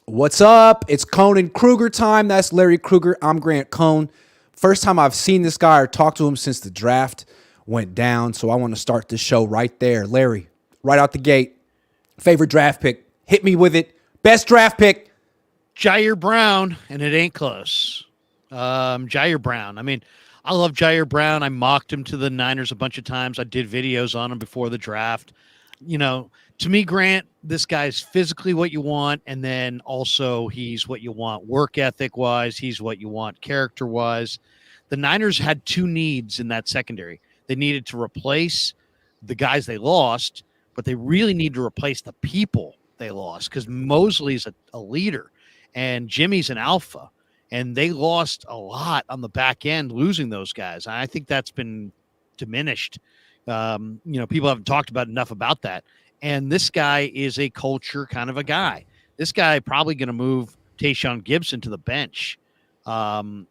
What's up? It's Cohn and Krueger time. That's Larry Krueger. I'm Grant Cohn. First time I've seen this guy or talked to him since the draft went down, so I want to start the show right there. Larry, right out the gate, favorite draft pick. Hit me with it. Best draft pick. Jair Brown, and it ain't close. Jair Brown. I mean, I love Jair Brown. I mocked him to the Niners a bunch of times. I did videos on him before the draft. You know, to me, Grant, this guy's physically what you want, and then also he's what you want work ethic-wise. He's what you want character-wise. The Niners had two needs in that secondary. They needed to replace the guys they lost, but they really need to replace the people they lost because Mosley's a leader, and Jimmy's an alpha, and they lost a lot on the back end losing those guys. I think that's been diminished. People haven't talked about enough about that. And this guy is a culture kind of a guy. This guy probably going to move Tayshaun Gibson to the bench. I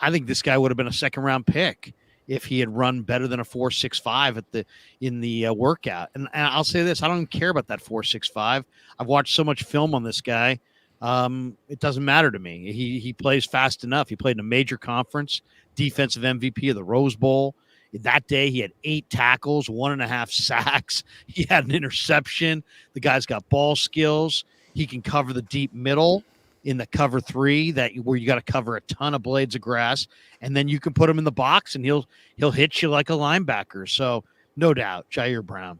think this guy would have been a second-round pick if he had run better than a 4.65 in the workout. And I'll say this: I don't care about that 4.65. I've watched so much film on this guy. It doesn't matter to me. He plays fast enough. He played in a major conference, defensive MVP of the Rose Bowl. That day, he had 8 tackles, 1.5 sacks. He had an interception. The guy's got ball skills. He can cover the deep middle in the cover 3 where you got to cover a ton of blades of grass, and then you can put him in the box and he'll hit you like a linebacker. So no doubt, Jair Brown.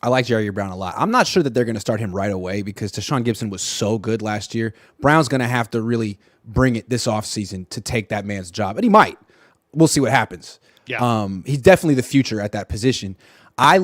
I like Jair Brown a lot. I'm not sure that they're going to start him right away because Tayshaun Gibson was so good last year. Brown's going to have to really bring it this offseason to take that man's job, and he might. We'll see what happens. Yeah. He's definitely the future at that position. I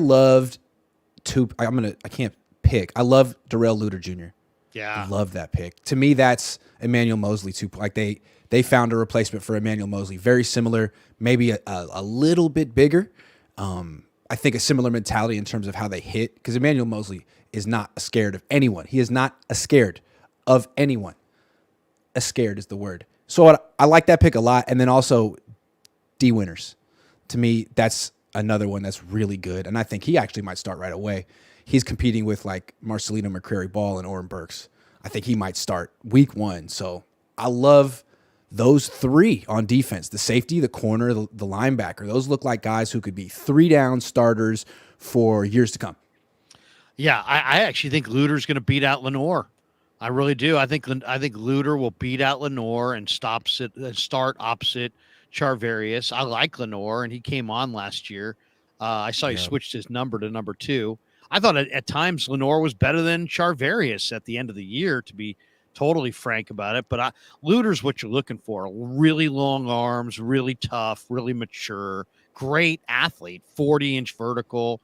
can't pick. I love Darrell Luter Jr. Yeah. I love that pick. To me, that's Emmanuel Mosley too. Like they found a replacement for Emmanuel Mosley. Very similar, maybe a little bit bigger. I think a similar mentality in terms of how they hit, because Emmanuel Mosley is not scared of anyone. He is not scared of anyone. Scared is the word. So I like that pick a lot. And then also D Winters. To me, that's another one that's really good, and I think he actually might start right away. He's competing with like Marcelino McCrary-Ball and Oren Burks. I think he might start week 1. So I love those 3 on defense: the safety, the corner, the linebacker. Those look like guys who could be 3-down starters for years to come. Yeah, I actually think Luter's going to beat out Lenore. I really do. I think Luter will beat out Lenore and start opposite Charvarius. I like Lenore, and he came on last year. I saw he switched his number to number 2. I thought at times Lenore was better than Charvarius at the end of the year, to be totally frank about it. But Luter's what you're looking for. Really long arms, really tough, really mature, great athlete, 40-inch vertical,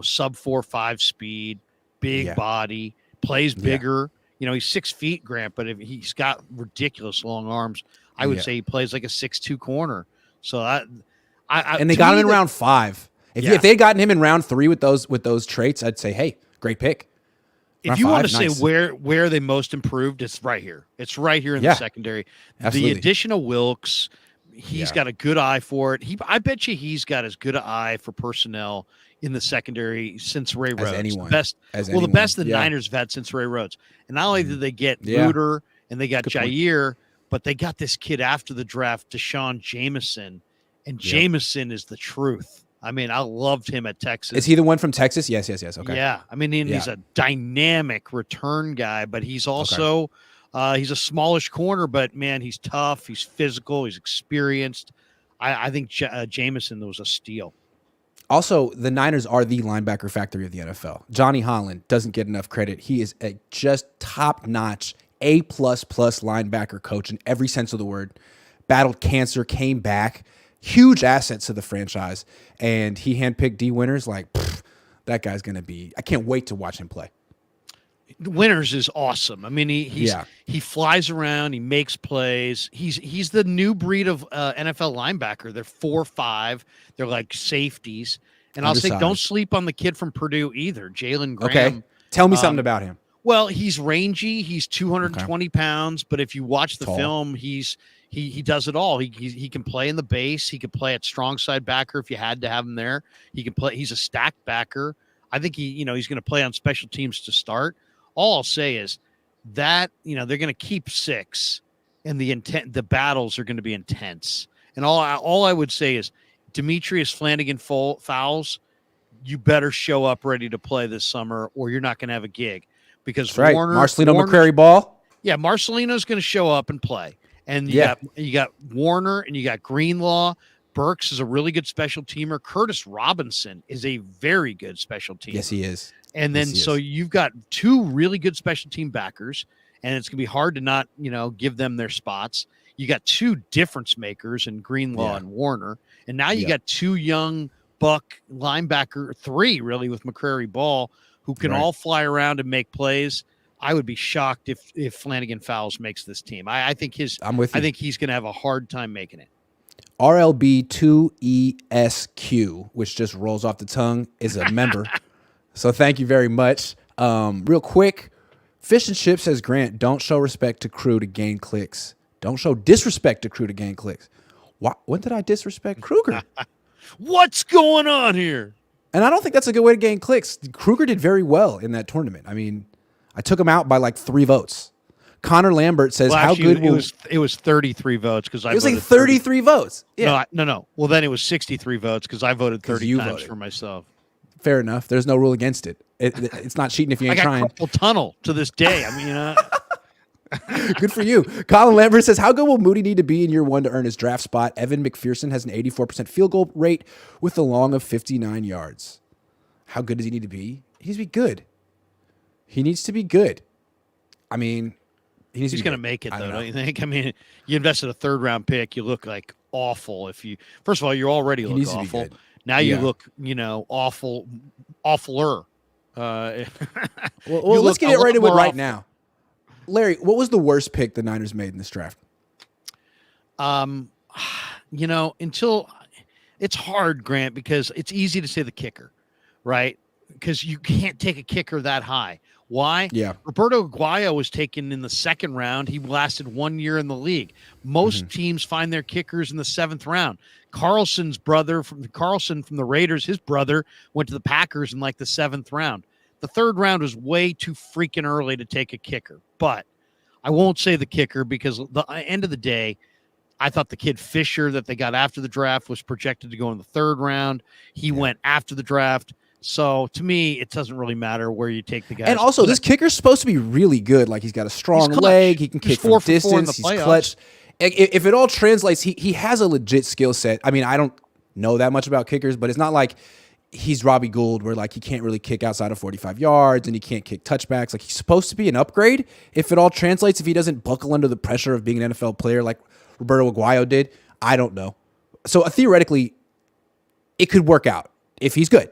sub 4.5 speed, big body, plays bigger. He's 6 feet, Grant, but he's got ridiculous long arms. I would say he plays like a 6'2" corner. So and they got him in round 5. If they had gotten him in round 3 with those traits, I'd say, hey, great pick. If you want to say where they most improved, it's right here. It's right here in the secondary. Absolutely. The addition of Wilkes, he's got a good eye for it. I bet you he's got as good an eye for personnel in the secondary since Ray Rhodes. Anyone. The best the Niners have had since Ray Rhodes. And not only did they get Luter and they got Jair, but they got this kid after the draft, Deshaun Jameson, and Jameson is the truth. I mean, I loved him at Texas. Is he the one from Texas? Yes. Okay. Yeah. I mean, he's a dynamic return guy, but he's also he's a smallish corner, but, man, he's tough. He's physical. He's experienced. I think Jameson was a steal. Also, the Niners are the linebacker factory of the NFL. Johnny Holland doesn't get enough credit. He is a just top-notch A++ linebacker coach in every sense of the word. Battled cancer, came back, huge assets to the franchise, and he handpicked D Winters. Like, that guy's going to be – I can't wait to watch him play. Winters is awesome. I mean, he flies around, he makes plays. He's the new breed of NFL linebacker. They're 4.5. They're like safeties. And I'll say, don't sleep on the kid from Purdue either, Jalen Graham. Okay, tell me something about him. Well, he's rangy. He's 220 pounds, but if you watch the Tall. film, he does it all. He can play in the base. He can play at strong side backer if you had to have him there. He can play. He's a stacked backer. I think he's going to play on special teams to start. All I'll say is that they're going to keep 6, and the battles are going to be intense. And all I would say is Demetrius Flanagan fouls. You better show up ready to play this summer, or you're not going to have a gig. Because That's right. Marcelino McCrary Ball. Yeah, Marcelino's going to show up and play. And you got Warner and you got Greenlaw. Burks is a really good special teamer. Curtis Robinson is a very good special teamer. Yes, he is. And then you've got 2 really good special team backers, and it's going to be hard to not, give them their spots. You got 2 difference makers in Greenlaw and Warner. And now you got 2 young buck linebacker, 3 really with McCrary Ball, who can all fly around and make plays. I would be shocked if Flanagan Fowles makes this team. I think I'm with you. I think he's going to have a hard time making it. RLB2ESQ, which just rolls off the tongue, is a member. So thank you very much. Real quick, Fish and Chip says, Grant, don't show respect to Crew to gain clicks. Don't show disrespect to Crew to gain clicks. When did I disrespect Krueger? What's going on here? And I don't think that's a good way to gain clicks. Krueger did very well in that tournament. I mean, I took him out by like 3 votes. Connor Lambert says, well, how actually, good it was 33 votes because I voted. It was like 33 votes. Yeah. No. Well, then it was 63 votes because I voted 30 times voted for myself. Fair enough. There's no rule against it. It's not cheating if you ain't trying. I got carpal tunnel to this day. I mean, Good for you. Colin Lambert says, how good will Moody need to be in year 1 to earn his draft spot? Evan McPherson has an 84% field goal rate with a long of 59 yards. How good does he need to be? He needs to be good. He needs to be good. I mean, he's going to make it, though, don't you think? I mean, you invested a 3rd-round pick. You look like awful. First of all, you already look awful. Now you look, awful, awfuler. Well, let's get it right into it right now. Larry, what was the worst pick the Niners made in this draft? Until it's hard, Grant, because it's easy to say the kicker, right? Because you can't take a kicker that high. Why? Yeah. Roberto Aguayo was taken in the 2nd round. He lasted 1 year in the league. Most teams find their kickers in the 7th round. Carlson from the Raiders, his brother went to the Packers in like the 7th round. The 3rd round was way too freaking early to take a kicker. But I won't say the kicker because at the end of the day, I thought the kid Fisher that they got after the draft was projected to go in the 3rd round. He went after the draft. So to me, it doesn't really matter where you take the guy. And also, this kicker's supposed to be really good. Like, he's got a strong leg. He can kick from distance. He's clutch. If it all translates, he has a legit skill set. I mean, I don't know that much about kickers, but it's not like he's Robbie Gould where, like, he can't really kick outside of 45 yards and he can't kick touchbacks. Like, he's supposed to be an upgrade. If it all translates, if he doesn't buckle under the pressure of being an NFL player like Roberto Aguayo did, I don't know. So theoretically, it could work out if he's good.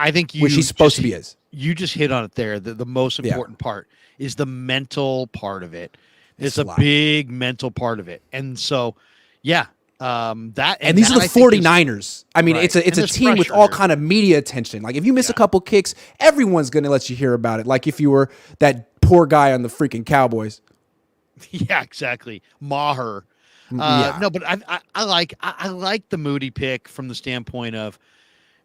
I think which he's supposed to be is. You just hit on it there. The most important part is the mental part of it. It's a big mental part of it. And so, these are the 49ers. I mean, it's a team with all kind of media attention. Like, if you miss a couple kicks, everyone's going to let you hear about it. Like if you were that poor guy on the freaking Cowboys. Yeah, exactly. Maher. No, but I like the Moody pick from the standpoint of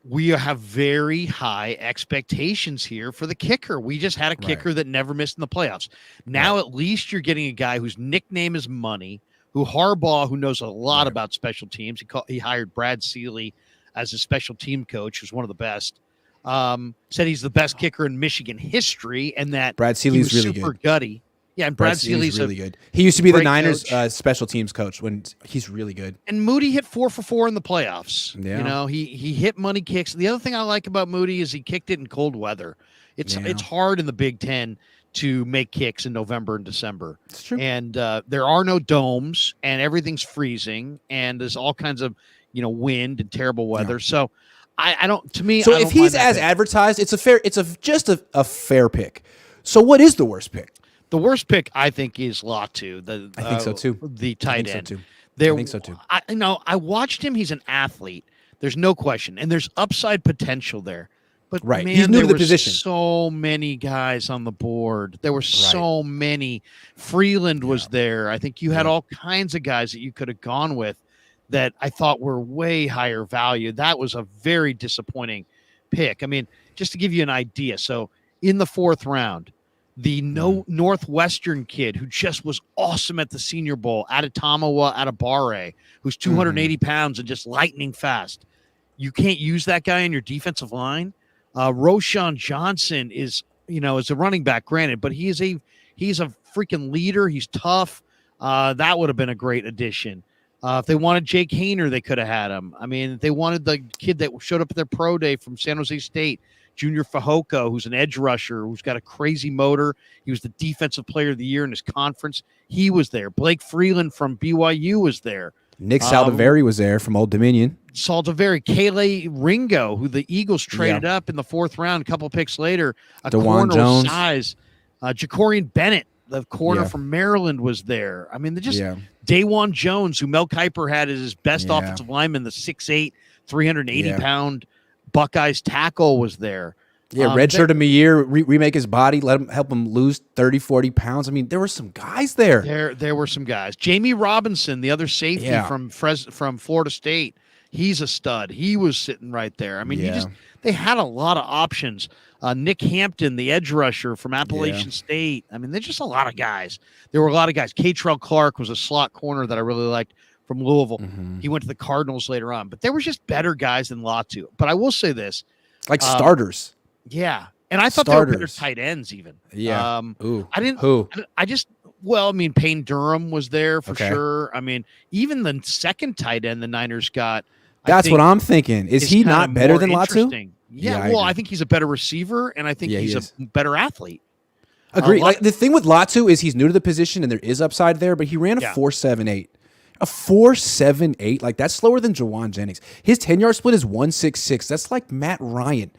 we have very high expectations here for the kicker. We just had a kicker that never missed in the playoffs. Now at least you're getting a guy whose nickname is Money, who Harbaugh, who knows a lot about special teams. He hired Brad Seeley as a special team coach, who's one of the best. Said he's the best kicker in Michigan history, and that Brad Seeley's really super good. Gutty. Yeah, and Brad Seeley's really good. He used to be the Niners special teams coach when he's really good. And Moody hit 4 for 4 in the playoffs. Yeah. He hit money kicks. The other thing I like about Moody is he kicked it in cold weather. It's hard in the Big Ten to make kicks in November and December. It's true. And there are no domes, and everything's freezing, and there's all kinds of wind and terrible weather. Yeah. So I don't. To me, so if he's as advertised, it's just a fair pick. So what is the worst pick? The worst pick, I think, is Latu. I think so too. The tight end. I think so too. I watched him. He's an athlete. There's no question, and there's upside potential there. But Right. man, He's new to there the were position. so many guys on the board. There were so many. Freeland was there. I think you had all kinds of guys that you could have gone with that I thought were way higher value. That was a very disappointing pick. I mean, just to give you an idea. So in the 4th round, the Northwestern kid who just was awesome at the Senior Bowl, Adetomawa Adebare, who's 280 pounds and just lightning fast. You can't use that guy in your defensive line. Roshan Johnson is a running back, granted, but he's a freaking leader. He's tough. That would have been a great addition. If they wanted Jake Hayner, they could have had him. I mean, they wanted the kid that showed up at their pro day from San Jose State, Junior Fehoko, who's an edge rusher, who's got a crazy motor. He was the defensive player of the year in his conference. He was there. Blake Freeland from BYU was there. Nick Saldiveri was there from Old Dominion. Saldiveri, Kele Ringo, who the Eagles traded up in the 4th round, a couple picks later, a DeJuan corner Jones. Size. Jacorian Bennett, the corner from Maryland, was there. I mean, Dawan Jones, who Mel Kiper had as his best offensive lineman, the 6'8", 380-pound Buckeyes tackle, was there. Yeah, redshirt him a year, remake his body, help him lose 30, 40 pounds. I mean, there were some guys there. There were some guys. Jamie Robinson, the other safety from Florida State, he's a stud. He was sitting right there. I mean, they had a lot of options. Nick Hampton, the edge rusher from Appalachian State. I mean, there's just a lot of guys. There were a lot of guys. Catrell Clark was a slot corner that I really liked from Louisville. He went to the Cardinals later on. But there was just better guys than Latu. But I will say this. Like starters. Yeah. And I thought they were better tight ends even. Yeah. Payne Durham was there for sure. I mean, even the second tight end the Niners got. That's what I'm thinking. Is he not better than Latu? Yeah, well, I think he's a better receiver, and I think he's a better athlete. Agree. Like the thing with Latu is he's new to the position, and there is upside there, but he ran a 4.78. A 4.78, like that's slower than Jawan Jennings. His 10-yard split is 1.66. That's like Matt Ryan.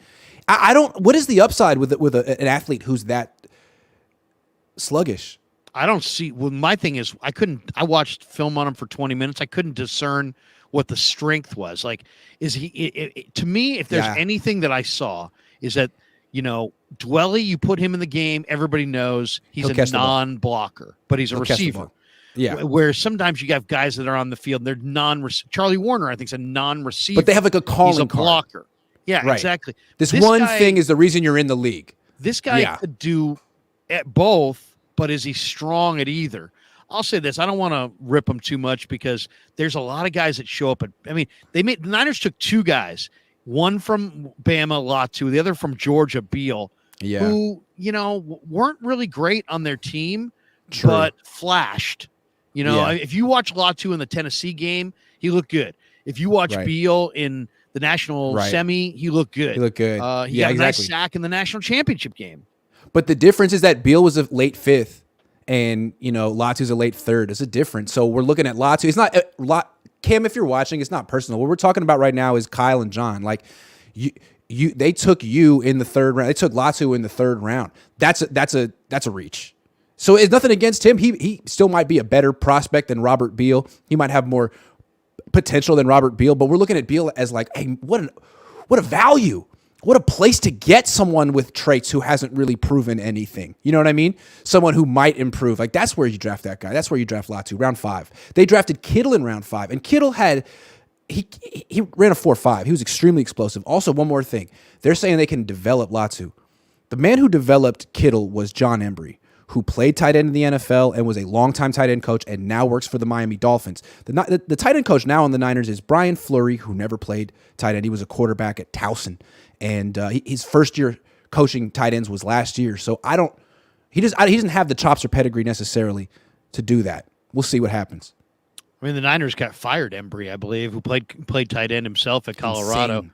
I don't. What is the upside with an athlete who's that sluggish? I don't see. Well, my thing is, I watched film on him for 20 minutes. I couldn't discern what the strength was. Like, is he? To me, if there's anything that I saw, is that Dwelly, you put him in the game, everybody knows he's a non-blocker, but he's a receiver. Yeah. Where sometimes you have guys that are on the field, they're Charlie Warner, I think, is a non-receiver, but they have like a calling blocker. Card. Yeah, right. Exactly. This one thing is the reason you're in the league. This guy could do at both, but is he strong at either? I'll say this. I don't want to rip him too much because there's a lot of guys that show up the Niners took 2 guys, one from Bama, Latu, the other from Georgia, Beal, who, weren't really great on their team, but flashed. If you watch Latu in the Tennessee game, he looked good. If you watch Beal in the national semi, he looked good. He got a nice sack in the national championship game. But the difference is that Beal was a late 5th and, Latu's a late 3rd. It's a difference. So we're looking at Latu. It's not Cam, if you're watching, it's not personal. What we're talking about right now is Kyle and John. Like they took you in the 3rd round. They took Latu in the 3rd round. That's a reach. So it's nothing against him. He still might be a better prospect than Robert Beal. He might have more potential than Robert Beal, but we're looking at Beal as like, hey, what a value. What a place to get someone with traits who hasn't really proven anything. You know what I mean? Someone who might improve. Like that's where you draft that guy. That's where you draft Latu, round 5. They drafted Kittle in round 5, and Kittle he ran a 4.5. He was extremely explosive. Also, one more thing. They're saying they can develop Latu. The man who developed Kittle was John Embry, who played tight end in the NFL and was a longtime tight end coach and now works for the Miami Dolphins. The tight end coach now on the Niners is Brian Fleury, who never played tight end. He was a quarterback at Towson, and his first year coaching tight ends was last year. So he doesn't have the chops or pedigree necessarily to do that. We'll see what happens. I mean, the Niners got fired Embry, I believe, who played tight end himself at Colorado.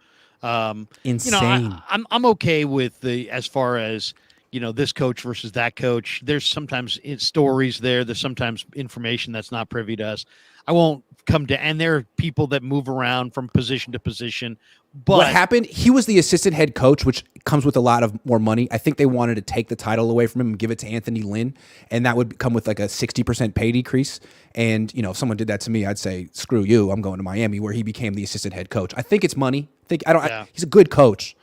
Insane. I'm okay with as far as this coach versus that coach. There's sometimes stories there. There's sometimes information that's not privy to us. I won't come to, and there are people that move around from position to position. But what happened? He was the assistant head coach, which comes with a lot of more money. I think they wanted to take the title away from him and give it to Anthony Lynn, and that would come with like a 60% pay decrease. And if someone did that to me, I'd say, "Screw you! I'm going to Miami," where he became the assistant head coach. I think it's money. He's a good coach.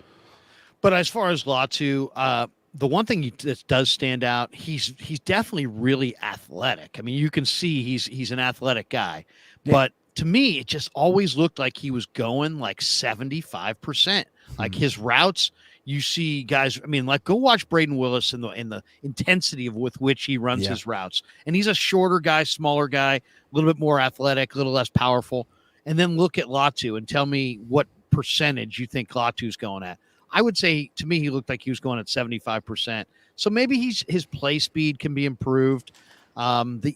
But as far as Latu, the one thing that does stand out, he's definitely really athletic. I mean, you can see he's an athletic guy. Yeah. But to me, it just always looked like he was going like 75%. Like his routes, you see guys. I mean, like go watch Braden Willis in the intensity with which he runs his routes. And he's a shorter guy, smaller guy, a little bit more athletic, a little less powerful. And then look at Latu and tell me what percentage you think Latu's going at. I would say to me, he looked like he was going at 75%. So maybe his play speed can be improved.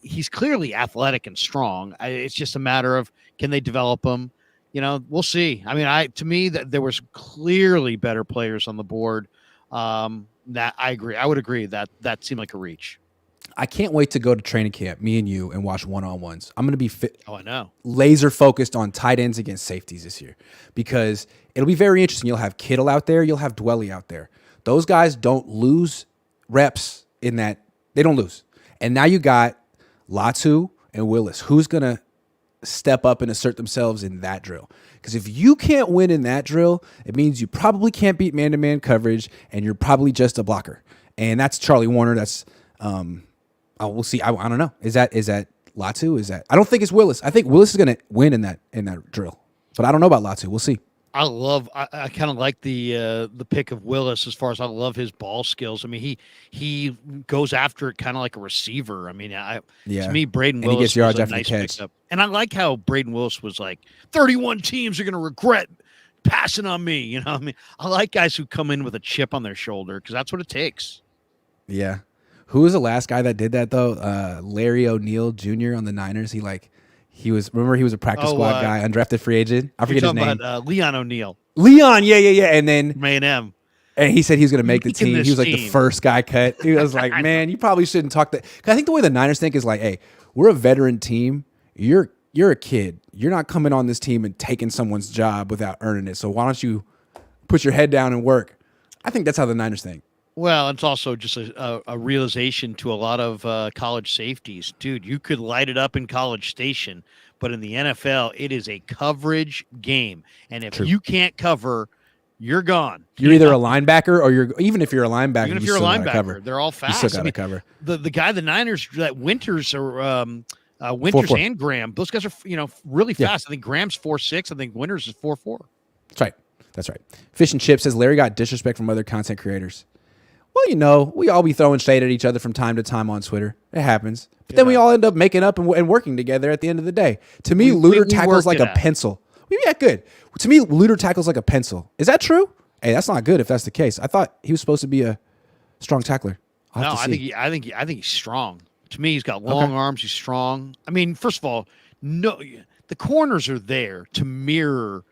He's clearly athletic and strong. It's just a matter of, can they develop him? You know, we'll see. I mean, to me that there was clearly better players on the board. That I agree. I would agree that seemed like a reach. I can't wait to go to training camp, me and you, and watch one-on-ones. I'm going to be I know. Laser focused on tight ends against safeties this year because it'll be very interesting. You'll have Kittle out there. You'll have Dwelly out there. Those guys don't lose reps in that. They don't lose. And now you got Latu and Willis. Who's going to step up and assert themselves in that drill? Because if you can't win in that drill, it means you probably can't beat man-to-man coverage, and you're probably just a blocker. And that's Charlie Warner. That's we'll see. I don't know. Is that Latu? Is that? I don't think it's Willis. I think Willis is going to win in that drill, but I don't know about Latu. We'll see. I kind of like the pick of Willis as far as I love his ball skills. I mean, he goes after it kind of like a receiver. I mean, to me, Braden Willis he gets yards was a after nice the catch. pickup. And I like how Braden Willis was like, 31 teams are going to regret passing on me. You know, I mean, I like guys who come in with a chip on their shoulder because that's what it takes. Yeah. Who was the last guy that did that though? Larry O'Neal Jr. on the Niners. He was a practice squad guy, undrafted free agent. I forget his name. About, Leon O'Neal. Leon, yeah. And then A&M. And he said he was going to make the team. He was like the first guy cut. He was like, man, you probably shouldn't talk that. I think the way the Niners think is like, hey, we're a veteran team. You're a kid. You're not coming on this team and taking someone's job without earning it. So why don't you put your head down and work? I think that's how the Niners think. Well, it's also just a realization to a lot of college safeties. Dude, you could light it up in College Station, but in the NFL, it is a coverage game. And if you can't cover, you're gone. You're either a linebacker or even if you're a linebacker, even if you're a linebacker, they're all fast. You still got to cover. The guy, the Niners, that Winters or Winters 4-4. And Graham, those guys are really fast. I think Graham's 4.6. I think Winters is 4.4. That's right. Fish and Chip says Larry got disrespect from other content creators. Well, we all be throwing shade at each other from time to time on Twitter. It happens. But then we all end up making up and working together at the end of the day. To me, Luter tackles like a pencil. Yeah, good. To me, Luter tackles like a pencil. Is that true? Hey, that's not good if that's the case. I thought he was supposed to be a strong tackler. I think he's strong. To me, he's got long arms. He's strong. I mean, first of all, the corners are there to mirror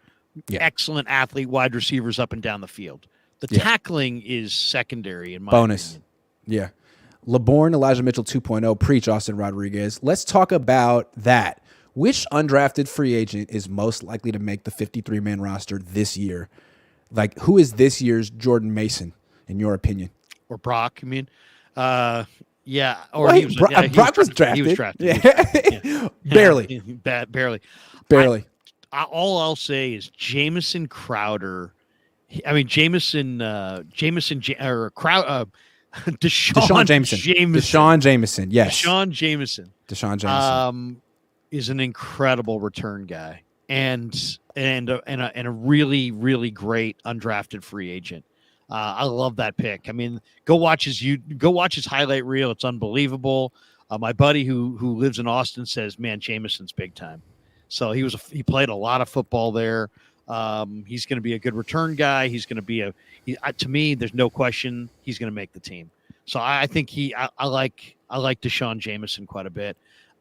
excellent athlete wide receivers up and down the field. The tackling is secondary in my opinion. Yeah. LeBourne, Elijah Mitchell 2.0, preach Austin Rodriguez. Let's talk about that. Which undrafted free agent is most likely to make the 53-man roster this year? Like, who is this year's Jordan Mason, in your opinion? Or Brock, you mean? Yeah. Or Brock was drafted. He was drafted. Yeah. Barely. Barely. All I'll say is Jamison Crowder. I mean, Deshaun Jameson. Yes. Deshaun Jameson is an incredible return guy and a really, really great undrafted free agent. I love that pick. I mean, go watch his highlight reel. It's unbelievable. My buddy who lives in Austin says, man, Jameson's big time. So he played a lot of football there. He's going to be a good return guy. He's going to be to me, there's no question he's going to make the team. So I think I like Deshaun Jameson quite a bit.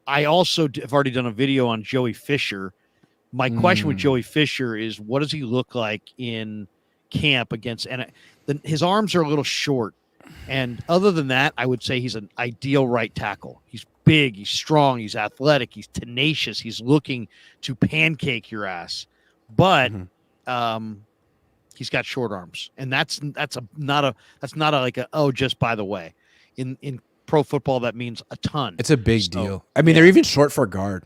I also have already done a video on Joey Fisher. My question with Joey Fisher is, what does he look like in camp against? And his arms are a little short. And other than that, I would say he's an ideal right tackle. He's big, he's strong, he's athletic, he's tenacious. He's looking to pancake your ass. But he's got short arms, and that's not just by the way. In pro football, that means a ton. It's a big deal. I mean, they're even short for a guard.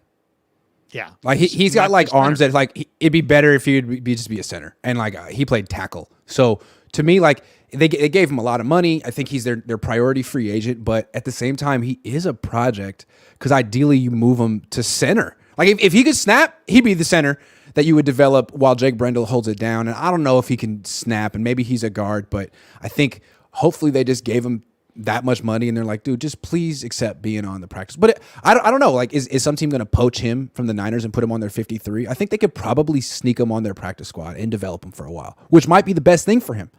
Yeah, like he's got like arms that it'd be better if he'd just be a center, and like he played tackle. So To me, like they gave him a lot of money. I think he's their priority free agent, but at the same time, he is a project because ideally you move him to center. Like if he could snap, he'd be the center that you would develop while Jake Brendel holds it down. And I don't know if he can snap, and maybe he's a guard, but I think hopefully they just gave him that much money and they're like, dude, just please accept being on the practice. But I don't know. Like, is some team going to poach him from the Niners and put him on their 53? I think they could probably sneak him on their practice squad and develop him for a while, which might be the best thing for him.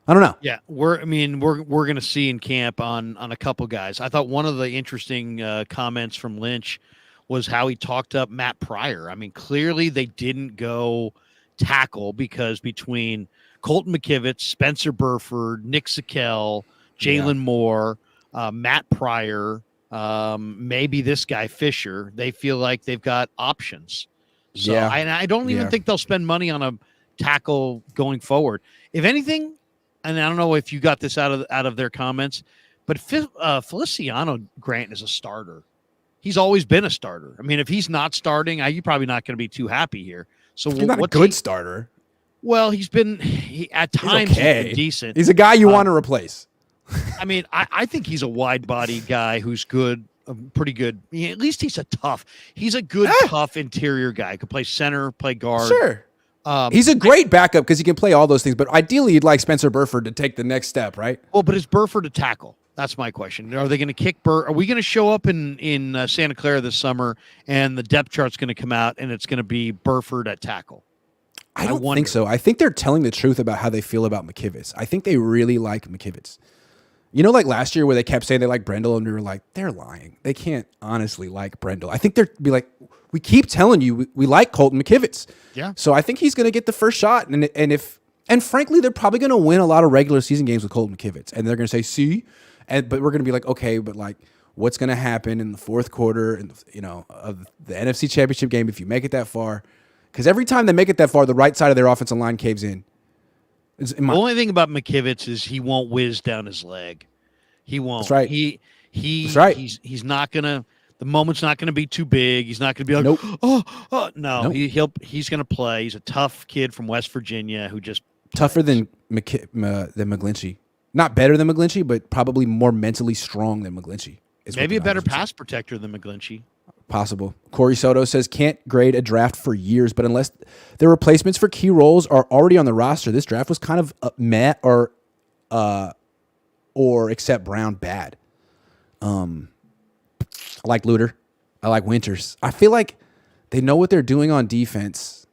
I don't know. Yeah, we're going to see in camp on a couple guys. I thought one of the interesting comments from Lynch was how he talked up Matt Pryor. I mean, clearly they didn't go tackle because between Colton McKivitz, Spencer Burford, Nick Sakel, Jalen Moore, Matt Pryor, maybe this guy Fisher, they feel like they've got options. So I don't even think they'll spend money on a tackle going forward. If anything, and I don't know if you got this out of their comments, but Feliciano Grant is a starter. He's always been a starter. I mean, if he's not starting, you're probably not going to be too happy here. So he's not a good starter. Well, at times he's been decent. He's a guy you want to replace. I mean, I think he's a wide-bodied guy who's good, pretty good. At least he's he's a good, tough interior guy. Could play center, play guard. Sure. He's a great backup because he can play all those things. But ideally, you'd like Spencer Burford to take the next step, right? Well, but is Burford a tackle? That's my question. Are they going to kick Are we going to show up in Santa Clara this summer and the depth chart's going to come out and it's going to be Burford at tackle? I don't think so. I think they're telling the truth about how they feel about McKivitz. I think they really like McKivitz. You know, like last year where they kept saying they like Brendel and we were like, they're lying. They can't honestly like Brendel. I think they're be like, we keep telling you we like Colton McKivitz. Yeah. So I think he's going to get the first shot. And frankly, they're probably going to win a lot of regular season games with Colton McKivitz. And they're going to say, see? But we're going to be like, okay, but like what's going to happen in the fourth quarter and of the NFC Championship game if you make it that far? Because every time they make it that far, the right side of their offensive line caves in. The only thing about McKivitz is he won't whiz down his leg. He won't. That's right. That's right. He's not gonna. The moment's not gonna be too big. He's not gonna be like, nope. No. Nope. He's gonna play. He's a tough kid from West Virginia who just tougher than McGlinchey. Not better than McGlinchey, but probably more mentally strong than McGlinchey. Maybe a better pass protector than McGlinchey. Possible. Corey Soto says can't grade a draft for years, but unless the replacements for key roles are already on the roster, this draft was kind of meh or except Brown bad. I like Luter. I like Winters. I feel like they know what they're doing on defense.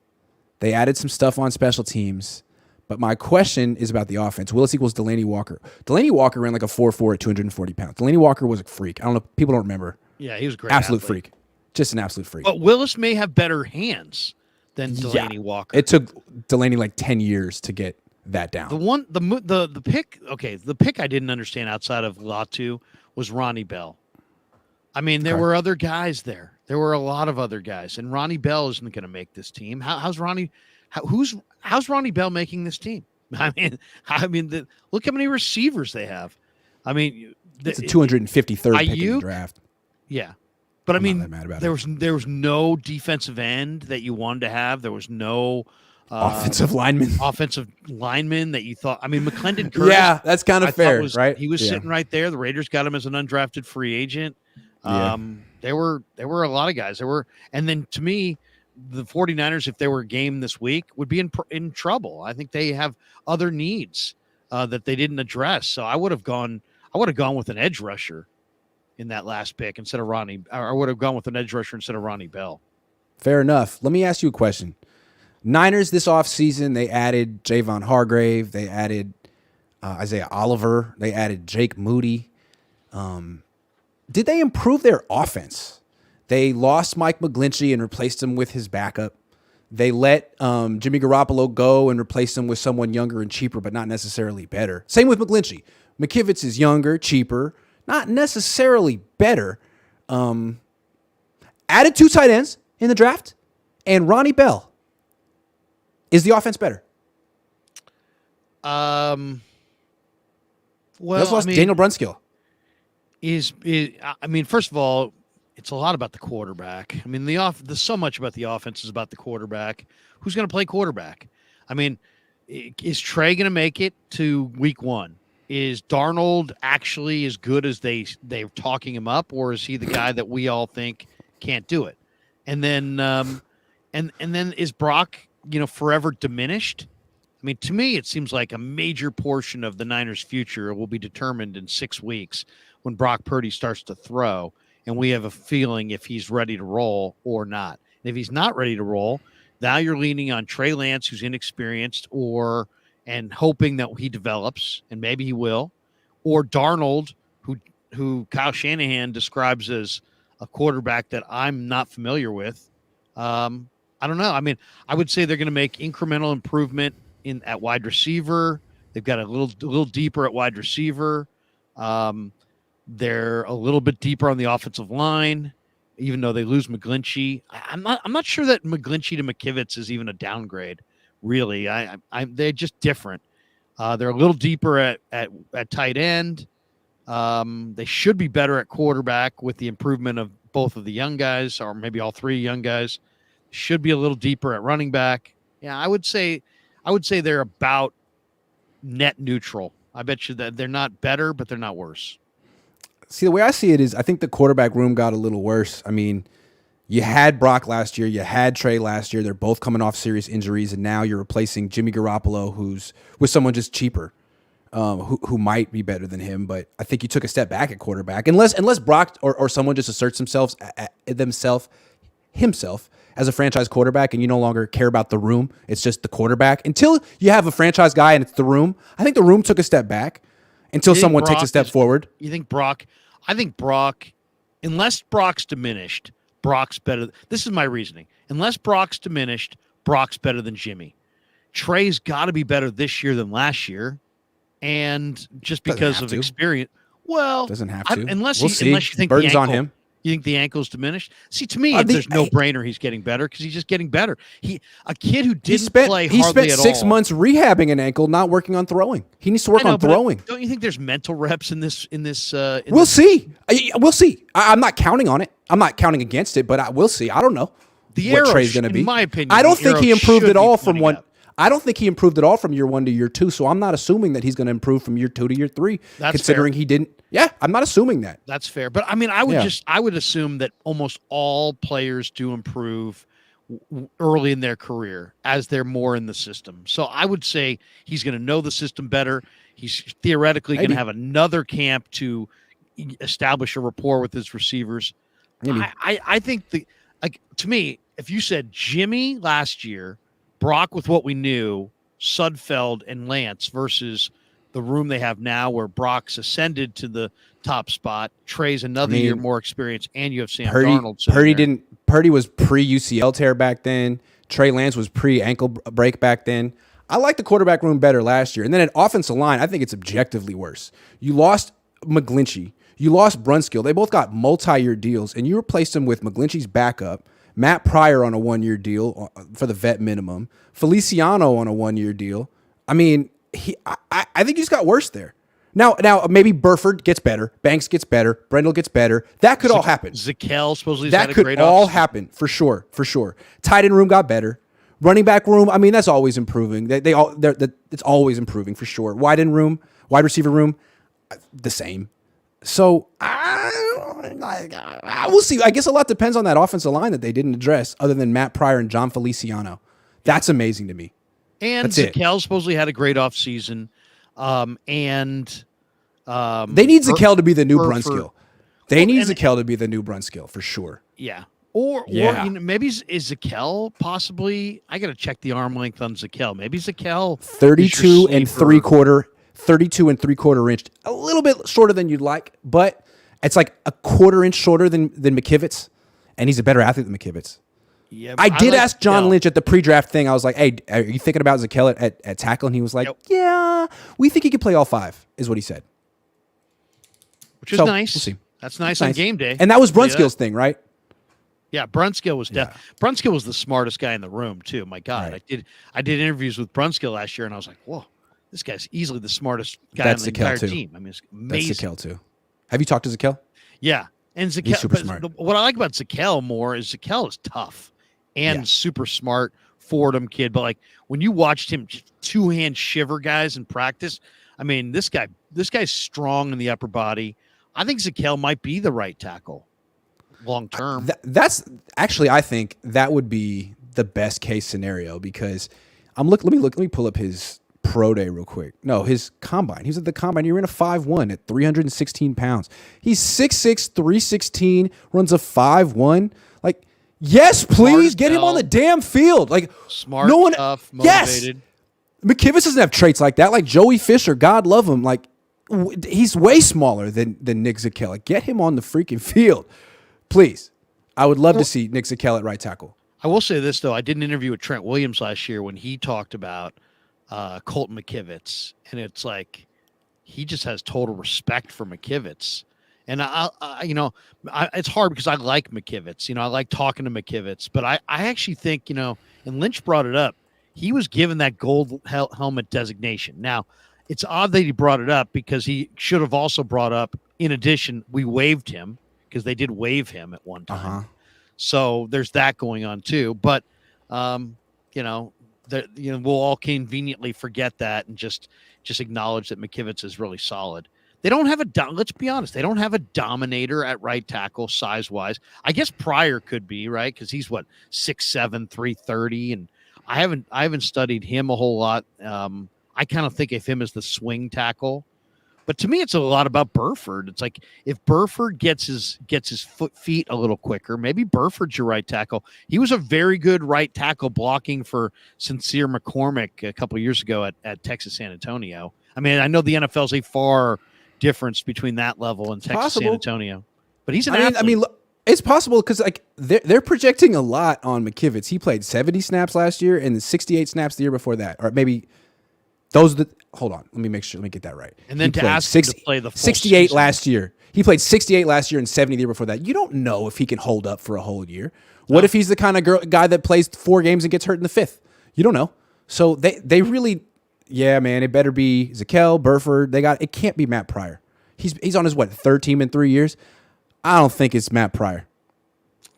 They added some stuff on special teams. But my question is about the offense. Willis equals Delaney Walker. Delaney Walker ran like a 4.4 at 240 pounds. Delaney Walker was a freak. I don't know. People don't remember. Yeah, he was a great. Absolute athlete. Freak. Just an absolute freak. But Willis may have better hands than Delaney Walker. It took Delaney like 10 years to get that down. The pick. Okay, the pick I didn't understand outside of Latu was Ronnie Bell. I mean, there were other guys there. There were a lot of other guys, and Ronnie Bell isn't going to make this team. How's Ronnie Bell making this team? I mean, look how many receivers they have. I mean, it's a 253rd pick in the draft. Yeah, but I mean, there was no defensive end that you wanted to have. There was no offensive lineman that you thought. I mean, McClendon Curtis. Yeah, that's kind of fair, right? He was sitting right there. The Raiders got him as an undrafted free agent. There were a lot of guys. And then to me, the 49ers, if they were a game this week, would be in trouble. I think they have other needs that they didn't address. So I would have gone with an edge rusher in that last pick instead of Ronnie. I would have gone with an edge rusher instead of Ronnie Bell. Fair enough. Let me ask you a question. Niners this offseason, they added Javon Hargrave. They added Isaiah Oliver. They added Jake Moody. Did they improve their offense? They lost Mike McGlinchey and replaced him with his backup. They let Jimmy Garoppolo go and replaced him with someone younger and cheaper, but not necessarily better. Same with McGlinchey. McKivitz is younger, cheaper, not necessarily better. Added 2 tight ends in the draft, and Ronnie Bell. Is the offense better? Well, they also lost Daniel Brunskill. First of all, it's a lot about the quarterback. I mean, there's so much about the offense is about the quarterback. Who's going to play quarterback? I mean, is Trey going to make it to week 1? Is Darnold actually as good as they're talking him up, or is he the guy that we all think can't do it? And then and then is Brock, forever diminished? I mean, to me, it seems like a major portion of the Niners' future will be determined in 6 weeks when Brock Purdy starts to throw, and we have a feeling if he's ready to roll or not. And if he's not ready to roll, now you're leaning on Trey Lance, who's inexperienced, and hoping that he develops, and maybe he will, or Darnold, who Kyle Shanahan describes as a quarterback that I'm not familiar with. I don't know. I mean, I would say they're going to make incremental improvement at wide receiver. They've got a little deeper at wide receiver. They're a little bit deeper on the offensive line, even though they lose McGlinchey. I'm not sure that McGlinchey to McKivitz is even a downgrade, really. They're just different. They're a little deeper at tight end. They should be better at quarterback with the improvement of both of the young guys, or maybe all 3 young guys. Should be a little deeper at running back. Yeah, I would say they're about net neutral. I bet you that they're not better, but they're not worse. See, the way I see it is I think the quarterback room got a little worse. I mean, you had Brock last year. You had Trey last year. They're both coming off serious injuries, and now you're replacing Jimmy Garoppolo, who's with someone just cheaper, who might be better than him. But I think you took a step back at quarterback. Unless Brock or someone just asserts himself as a franchise quarterback, and you no longer care about the room. It's just the quarterback. Until you have a franchise guy and it's the room, I think the room took a step back until someone takes a step forward. You think Brock? I think Brock, unless Brock's diminished, Brock's better. This is my reasoning. Unless Brock's diminished, Brock's better than Jimmy. Trey's got to be better this year than last year, and just because of experience. Well, doesn't have to. Unless you think burden's the on him. You think the ankle's diminished? See, to me, there's no brainer. He's getting better because he's just getting better. A kid who didn't play hardly at all. He spent 6 months rehabbing an ankle, not working on throwing. He needs to work on throwing. Don't you think there's mental reps in this? We'll see. We'll see. I'm not counting on it. I'm not counting against it, but we'll see. I don't know what Trey's going to be. In my opinion, I don't think he improved at all from one. I don't think he improved at all from year 1 to year 2. So I'm not assuming that he's going to improve from year 2 to year 3. That's considering fair. He didn't. Yeah, I'm not assuming that. That's fair. But I mean, I would assume that almost all players do improve early in their career as they're more in the system. So I would say he's going to know the system better. He's theoretically going to have another camp to establish a rapport with his receivers. I think to me, if you said Jimmy last year, Brock with what we knew, Sudfeld and Lance versus the room they have now where Brock's ascended to the top spot, Trey's another year more experience, and you have Sam Darnold. Purdy was pre-UCL tear back then. Trey Lance was pre-ankle break back then. I like the quarterback room better last year. And then at offensive line, I think it's objectively worse. You lost McGlinchey. You lost Brunskill. They both got multi-year deals, and you replaced them with McGlinchey's backup, Matt Pryor on a 1-year deal for the vet minimum, Feliciano on a 1-year deal. I mean, I think he's got worse there. Now maybe Burford gets better, Banks gets better, Brendel gets better. That could all happen. Zakel supposedly that could all happen for sure. Tight end room got better. Running back room, I mean, that's always improving. It's always improving for sure. Wide receiver room, the same. So we'll see. I guess a lot depends on that offensive line that they didn't address, other than Matt Pryor and John Feliciano. That's amazing to me. And Zakel supposedly had a great offseason. They need Zakel to be the new Brunskill. They need Zakel to be the new Brunskill for sure. Yeah. Or maybe is Zakel possibly? I got to check the arm length on Zakel. Maybe Zakel 32 and 3/4 inch, a little bit shorter than you'd like, but it's like a 1/4 inch shorter than McKivitz, and he's a better athlete than McKivitz. Yeah, I did ask John Lynch at the pre-draft thing. I was like, "Hey, are you thinking about Zakel at tackle?" And he was like, "Yeah, we think he could play all 5," is what he said. Which is nice. We'll see. That's nice on game day. And that was Brunskill's thing, right? Yeah, Brunskill was Brunskill was the smartest guy in the room too. My God, right. I did interviews with Brunskill last year, and I was like, "Whoa, this guy's easily the smartest guy on the entire team." I mean, it's amazing. That's Zakel too. Have you talked to Zakel? Yeah, and Zakel. He's super smart. What I like about Zakel more is Zakel is tough and super smart Fordham kid, but like when you watched him two-hand shiver guys in practice, I mean, this guy's strong in the upper body. I think Zakelj might be the right tackle long term. That's actually, I think that would be the best case scenario because let me pull up his pro day real quick. No, his combine. He was at the combine. He ran a 5.1 at 316 pounds. He's 6'6", 316, runs a 5.1. Like, yes, please get him on the damn field. Like, smart, tough, motivated. Yes. McKivitz doesn't have traits like that. Like Joey Fisher, God love him. Like, he's way smaller than Nick Zakelj. Like, get him on the freaking field, please. I would love to see Nick Zakelj at right tackle. I will say this though: I did an interview with Trent Williams last year when he talked about Colton McKivitz, and it's like he just has total respect for McKivitz. And it's hard because I like McKivitz. I like talking to McKivitz, but I actually think, and Lynch brought it up, he was given that gold helmet designation. Now, it's odd that he brought it up because he should have also brought up, in addition, we waived him because they did waive him at one time. Uh-huh. So there's that going on too. But, we'll all conveniently forget that and just acknowledge that McKivitz is really solid. They don't have let's be honest, they don't have a dominator at right tackle size-wise. I guess Pryor could be, right? Because he's 6'7", 330, and I haven't studied him a whole lot. I kind of think of him as the swing tackle. But to me, it's a lot about Burford. It's like if Burford gets his feet a little quicker, maybe Burford's your right tackle. He was a very good right tackle blocking for Sincere McCormick a couple of years ago at Texas San Antonio. I mean, I know the NFL's a far difference between that level and Texas San Antonio, but he's an athlete. I mean, it's possible because like they're projecting a lot on McKivitz. He played 70 snaps last year and 68 snaps the year before that, or maybe those. Hold on, let me make sure. Let me get that right. And then to ask him to play the full 68 season. last year. He played 68 last year and 70 the year before that. You don't know if he can hold up for a whole year. What if he's the kind of guy that plays 4 games and gets hurt in the 5th? You don't know. So they really, yeah, man, it better be Zakelj, Burford. It can't be Matt Pryor. He's on his 3rd team in 3 years. I don't think it's Matt Pryor.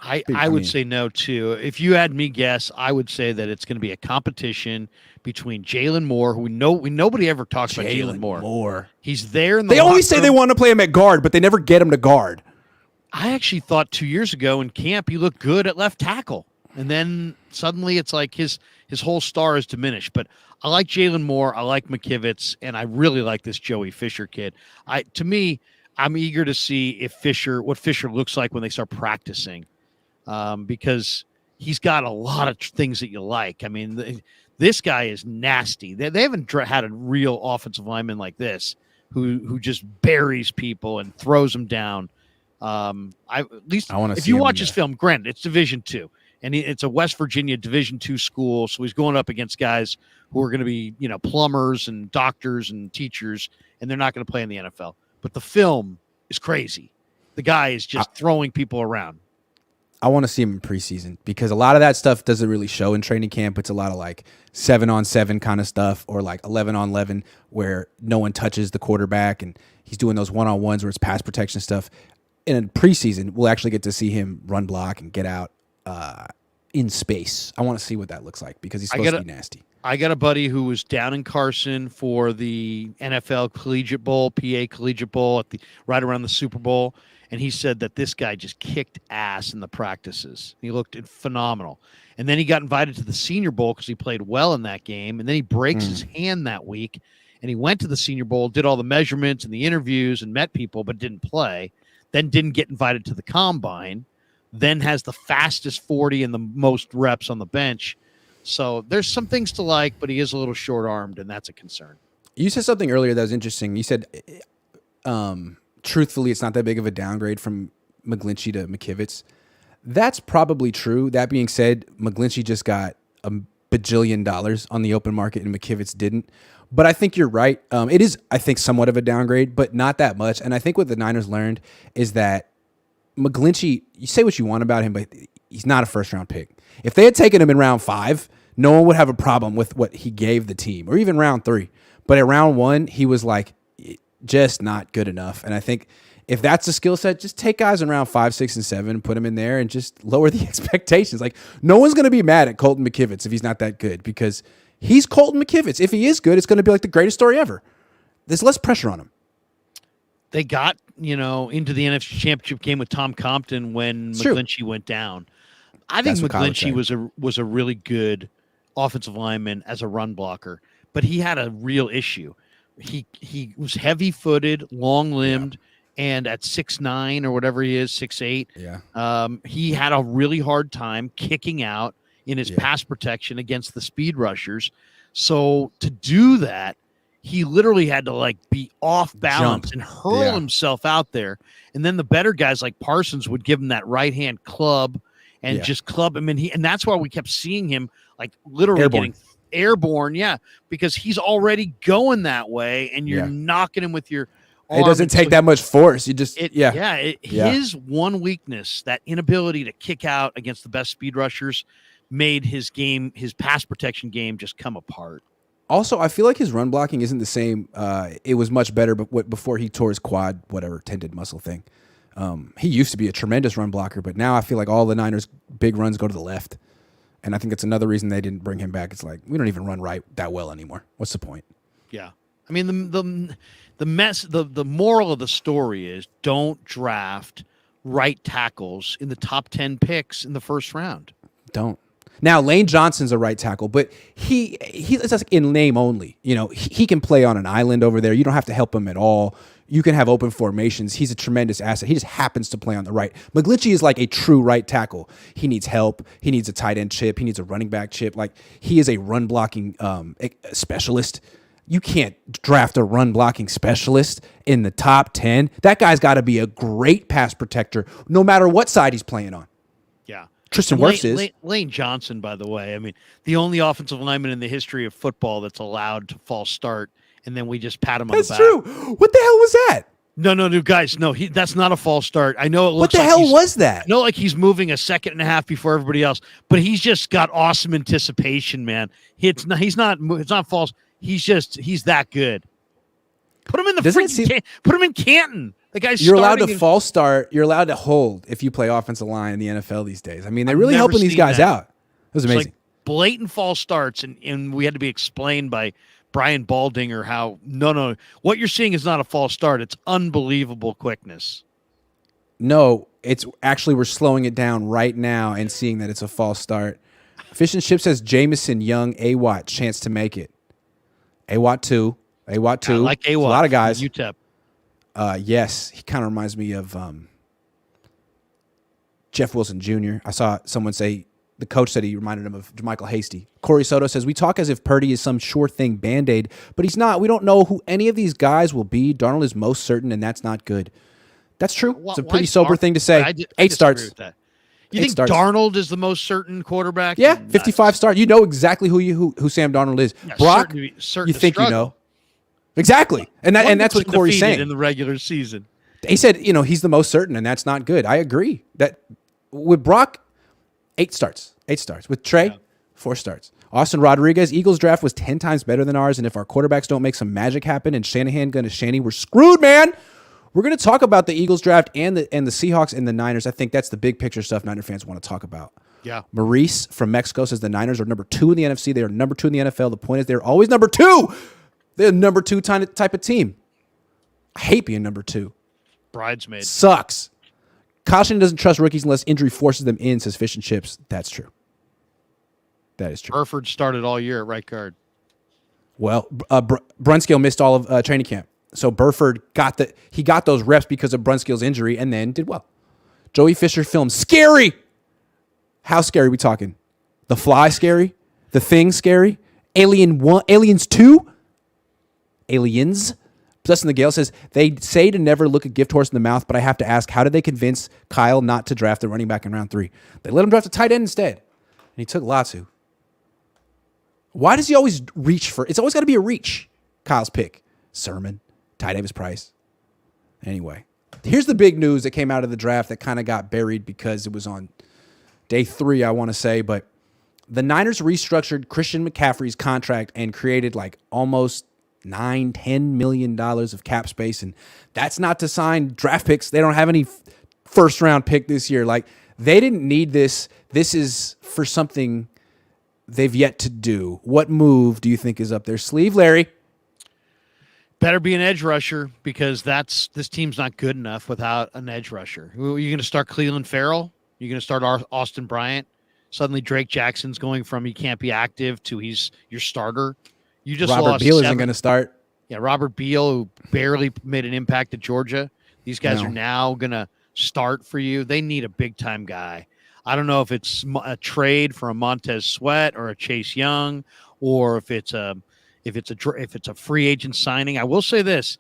I would say no too. If you had me guess, I would say that it's going to be a competition between Jalen Moore, who nobody ever talks about Jalen Moore. He's there in the. They always say they want to play him at guard, but they never get him to guard. I actually thought 2 years ago in camp he looked good at left tackle, and then suddenly it's like his whole star is diminished. But I like Jalen Moore, I like McKivitz, and I really like this Joey Fisher kid. I'm eager to see what Fisher looks like when they start practicing. Because he's got a lot of things that you like. I mean, this guy is nasty. They haven't had a real offensive lineman like this who just buries people and throws them down. If you watch his film, granted, it's Division II, and it's a West Virginia Division II school, so he's going up against guys who are going to be, plumbers and doctors and teachers, and they're not going to play in the NFL. But the film is crazy. The guy is just throwing people around. I want to see him in preseason because a lot of that stuff doesn't really show in training camp. It's a lot of like 7-on-7 kind of stuff or like 11-on-11 where no one touches the quarterback and he's doing those 1-on-1s where it's pass protection stuff. In preseason, we'll actually get to see him run block and get out in space. I want to see what that looks like because he's supposed to be nasty. I got a buddy who was down in Carson for the NFL Collegiate Bowl, PA Collegiate Bowl right around the Super Bowl. And he said that this guy just kicked ass in the practices. He looked phenomenal. And then he got invited to the Senior Bowl because he played well in that game. And then he breaks his hand that week. And he went to the Senior Bowl, did all the measurements and the interviews and met people, but didn't play. Then didn't get invited to the Combine. Then has the fastest 40 and the most reps on the bench. So there's some things to like, but he is a little short-armed, and that's a concern. You said something earlier that was interesting. You said truthfully, it's not that big of a downgrade from McGlinchey to McKivitz. That's probably true. That being said, McGlinchey just got $1 bajillion on the open market and McKivitz didn't. But I think you're right. It is, I think, somewhat of a downgrade, but not that much. And I think what the Niners learned is that McGlinchey, you say what you want about him, but he's not a first-round pick. If they had taken him in round 5, no one would have a problem with what he gave the team, or even round 3. But at round 1, he was like, just not good enough. And I think if that's the skill set, just take guys around 5, 6, and 7, put them in there, and just lower the expectations. Like, no one's going to be mad at Colton McKivitz if he's not that good, because he's Colton McKivitz. If he is good, it's going to be like the greatest story ever. There's less pressure on him. They got, into the NFC Championship game with Tom Compton when McGlinchey went down. I think McGlinchey was a really good offensive lineman as a run blocker, but he had a real issue. He was heavy-footed, long-limbed, and at 6'9" or whatever he is, 6'8", he had a really hard time kicking out in his pass protection against the speed rushers. So to do that, he literally had to be off balance and hurl himself out there. And then the better guys like Parsons would give him that right-hand club and just club him. And that's why we kept seeing him literally getting airborne. Yeah, because he's already going that way, and you're knocking him with your arm. It doesn't take that much force. You just his one weakness, that inability to kick out against the best speed rushers, made his pass protection game just come apart. Also, I feel like his run blocking isn't the same. It was much better, but before he tore his quad, whatever tendon muscle thing. He used to be a tremendous run blocker, but now I feel like all the Niners' big runs go to the left. And I think that's another reason they didn't bring him back. It's like, we don't even run right that well anymore. What's the point? Yeah. I mean, the moral of the story is don't draft right tackles in the top 10 picks in the first round. Don't. Now, Lane Johnson's a right tackle, but he's just in name only. He can play on an island over there. You don't have to help him at all. You can have open formations. He's a tremendous asset. He just happens to play on the right. McGlinchey is like a true right tackle. He needs help. He needs a tight end chip. He needs a running back chip. He is a run blocking specialist. You can't draft a run blocking specialist in the top 10. That guy's got to be a great pass protector no matter what side he's playing on. Yeah. Tristan Wirfs is. Lane Johnson, by the way, the only offensive lineman in the history of football that's allowed to false start, and then we just pat him on the back. That's true. What the hell was that? No, guys, no, that's not a false start. I know it looks. What the hell was that? I know, he's moving a second and a half before everybody else, but he's just got awesome anticipation, man. It's not false. He's that good. Put him in put him in Canton. The guy's You're allowed to false start. You're allowed to hold if you play offensive line in the NFL these days. They're really helping these guys out. It was amazing. Blatant false starts, and we had to be explained by Brian Baldinger how no, what you're seeing is not a false start. It's unbelievable quickness. No, it's actually we're slowing it down right now and seeing that it's a false start. Fish and Chip says Jamison, Young, Awatt, chance to make it. Awatt 2. I like Awatt. A lot of guys. UTEP. Yes, he kind of reminds me of Jeff Wilson Jr. I saw someone say, the coach said he reminded him of Jermichael Hasty. Corey Soto says, we talk as if Purdy is some sure thing Band-Aid, but he's not. We don't know who any of these guys will be. Darnold is most certain, and that's not good. That's true. It's a pretty sober thing to say. 8 starts. With that. You think Darnold is the most certain quarterback? Yeah, 55 starts. You know exactly who Sam Darnold is. Yeah, Brock, certain you think you know. Exactly. And that's what Corey's saying. In the regular season. He said, he's the most certain, and that's not good. I agree. That with Brock, 8 starts. 8 starts. With Trey, 4 starts. Austin Rodriguez, Eagles draft was 10 times better than ours, and if our quarterbacks don't make some magic happen and Shanahan going to Shanny, we're screwed, man. We're going to talk about the Eagles draft and the Seahawks and the Niners. I think that's the big picture stuff Niner fans want to talk about. Yeah. Maurice from Mexico says the Niners are number 2 in the NFC. They are number 2 in the NFL. The point is they're always number 2. They're a number 2 type of team. I hate being number 2. Bridesmaid. Sucks. Kyle Shanahan doesn't trust rookies unless injury forces them in, says Fish and Chips. That's true. That is true. Burford started all year at right guard. Well, Brunskill missed all of training camp. So Burford got those reps because of Brunskill's injury and then did well. Joey Fisher filmed scary. How scary are we talking? The Fly scary? The Thing scary? Aliens 2? Aliens? Justin the Gale says, they say to never look a gift horse in the mouth, but I have to ask, how did they convince Kyle not to draft the running back in round 3? They let him draft a tight end instead. And he took Latu. Why does he always reach for? It's always got to be a reach. Kyle's pick. Sermon. Ty Davis Price. Anyway, here's the big news that came out of the draft that kind of got buried because it was on day 3, I want to say. But the Niners restructured Christian McCaffrey's contract and created like almost $9-10 million of cap space, and that's not to sign draft picks. They don't have any first round pick this year. Like, they didn't need this. This is for something they've yet to do. What move do you think is up their sleeve, Larry? Better be an edge rusher, because this team's not good enough without an edge rusher. You're going to start Cleveland Farrell. You're going to start Austin Bryant. Suddenly Drake Jackson's going from he can't be active to he's your starter. You just Robert lost Beal isn't going to start. Yeah, Robert Beal, who barely made an impact at Georgia. These guys are now going to start for you. They need a big-time guy. I don't know if it's a trade for a Montez Sweat or a Chase Young, or if it's a free agent signing. I will say this.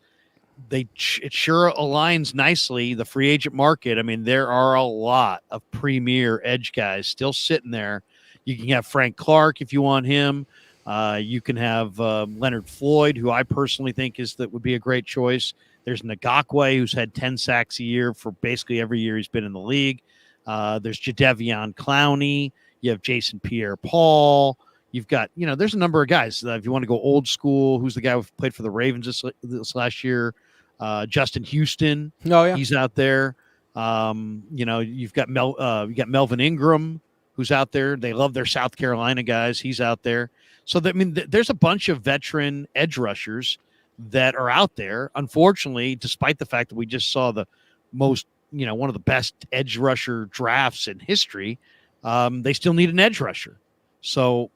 It sure aligns nicely, the free agent market. I mean, there are a lot of premier edge guys still sitting there. You can have Frank Clark if you want him. You can have Leonard Floyd, who I personally think would be a great choice. There's Ngakwe, who's had 10 sacks a year for basically every year he's been in the league. There's Jadeveon Clowney. You have Jason Pierre-Paul. You've got, there's a number of guys. If you want to go old school, who's the guy who played for the Ravens this last year? Justin Houston. Oh, yeah. He's out there. You've got Melvin Ingram, who's out there. They love their South Carolina guys. He's out there. So, there's a bunch of veteran edge rushers that are out there. Unfortunately, despite the fact that we just saw the most, one of the best edge rusher drafts in history, they still need an edge rusher. So,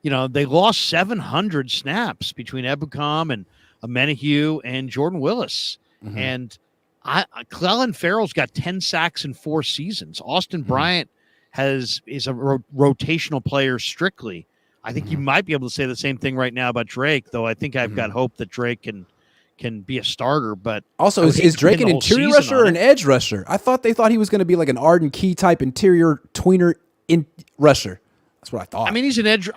they lost 700 snaps between Ebukam and Amenahue and Jordan Willis. Mm-hmm. And Clelin Ferrell's got 10 sacks in 4 seasons. Austin Bryant is a rotational player strictly. I think you might be able to say the same thing right now about Drake, though I think I've got hope that Drake can be a starter. But also, is Drake an interior rusher or an edge rusher? I thought he was going to be like an Arden Key type interior tweener rusher. That's what I thought. I mean,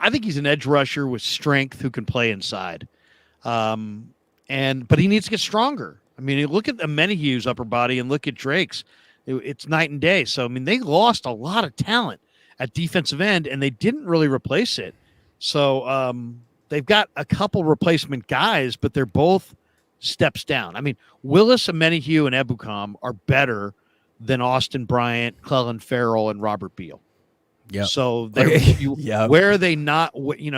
I think he's an edge rusher with strength who can play inside. But he needs to get stronger. I mean, look at Amenahue's upper body and look at Drake's. It's night and day. So, I mean, they lost a lot of talent at defensive end, and they didn't really replace it. So they've got a couple replacement guys, but they're both steps down. I mean, Willis, Amenahue, and Ebukam are better than Austin Bryant, Clelin Ferrell, and Robert Beal. Yeah. So where are they not?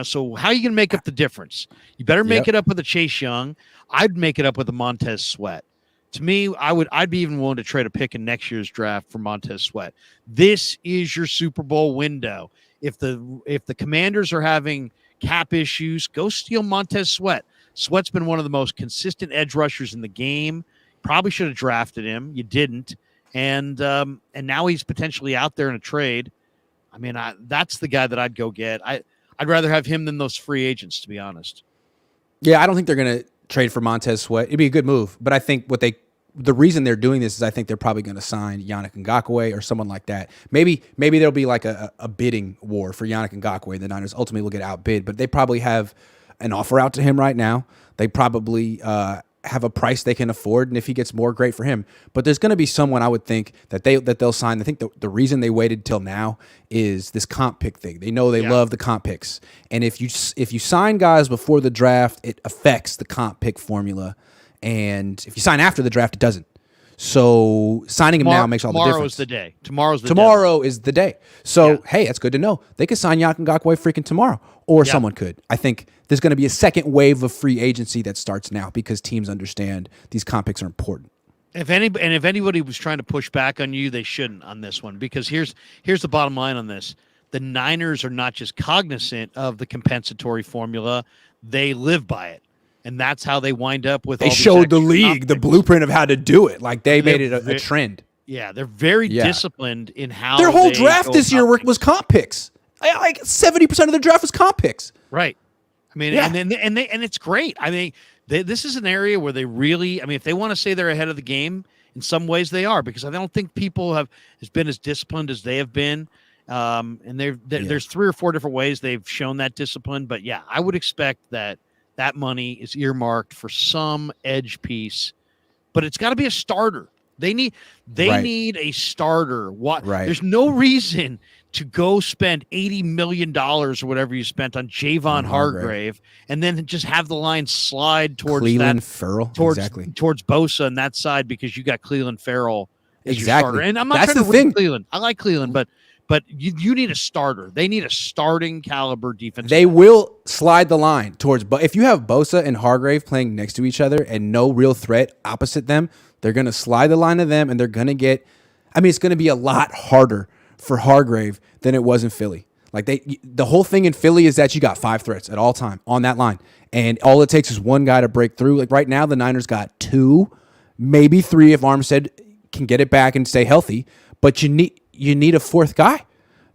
So how are you going to make up the difference? You better make it up with a Chase Young. I'd make it up with a Montez Sweat. To me, I'd be even willing to trade a pick in next year's draft for Montez Sweat. This is your Super Bowl window. If the Commanders are having cap issues, go steal Montez Sweat. Sweat's been one of the most consistent edge rushers in the game. Probably should have drafted him. You didn't, and now he's potentially out there in a trade. I mean, that's the guy that I'd go get. I'd rather have him than those free agents, to be honest. Yeah, I don't think they're going to trade for Montez Sweat. It'd be a good move, but I think the reason they're doing this is I think they're probably going to sign Yannick Ngakoue or someone like that. Maybe there'll be like a bidding war for Yannick Ngakoue. The Niners ultimately will get outbid, but they probably have an offer out to him right now. They probably have a price they can afford, and if he gets more, great for him. But there's going to be someone I would think that they'll sign. I think the reason they waited till now is this comp pick thing. They know they love the comp picks, and if you sign guys before the draft, it affects the comp pick formula. And if you sign after the draft, it doesn't. So signing him now makes all the difference. Tomorrow is the day. Tomorrow is the day. So, hey, that's good to know. They could sign Yannick Ngakoue freaking tomorrow. Or someone could. I think there's going to be a second wave of free agency that starts now because teams understand these comp picks are important. If anybody was trying to push back on you, they shouldn't on this one. Because here's the bottom line on this. The Niners are not just cognizant of the compensatory formula. They live by it. And that's how they wind up with. They showed the league the blueprint of how to do it. Like they made it a trend. Yeah, they're very disciplined in how their whole draft this year was comp picks. Like 70% of their draft was comp picks. Right. I mean, and it's great. I mean, this is an area where they really. I mean, if they want to say they're ahead of the game, in some ways they are, because I don't think people has been as disciplined as they have been. And there's 3 or 4 different ways they've shown that discipline. But yeah, I would expect that money is earmarked for some edge piece, but it's got to be a starter. They need Right. need a starter. What? Right. There's no reason to go spend $80 million or whatever you spent on Javon Hargrave and then just have the line slide towards Cleveland Ferrell. towards Exactly. Bosa on that side because you got Cleveland Ferrell as your Exactly. starter. And I'm not That's trying to the thing. Cleveland. I like Cleveland, but you need a starter. They need a starting caliber defense. They will slide the line towards, but if you have Bosa and Hargrave playing next to each other and no real threat opposite them, they're going to slide the line to them and they're going to get, I mean, it's going to be a lot harder for Hargrave than it was in Philly. Like the whole thing in Philly is that you got 5 threats at all time on that line. And all it takes is one guy to break through. Like right now, the Niners got 2, maybe 3 if Armstead can get it back and stay healthy. But you need a 4th guy.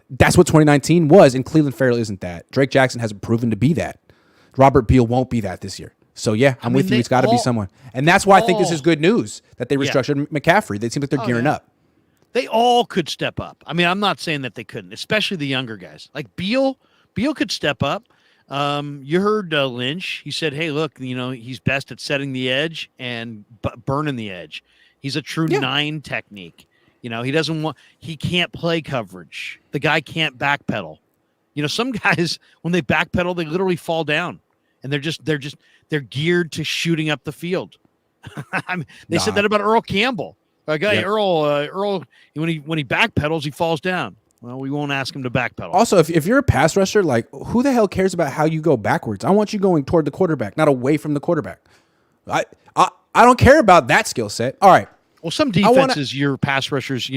That's what 2019 was, and Cleveland Ferrell isn't that. Drake Jackson hasn't proven to be that. Robert Beal won't be that this year. So, yeah, I'm with you. It's got to be someone. And that's why I think this is good news that they restructured McCaffrey. They seem like they're gearing up. They all could step up. I mean, I'm not saying that they couldn't, especially the younger guys. Like Beal could step up. You heard Lynch. He said, hey, look, he's best at setting the edge and burning the edge. He's a true 9 technique. He can't play coverage. The guy can't backpedal. Some guys, when they backpedal, they literally fall down and they're geared to shooting up the field. I mean, they said that about Earl Campbell. Like, hey, Earl, when he backpedals, he falls down. Well, we won't ask him to backpedal. Also, if you're a pass rusher, like who the hell cares about how you go backwards? I want you going toward the quarterback, not away from the quarterback. I don't care about that skill set. All right. Well, some defenses, your pass rushers,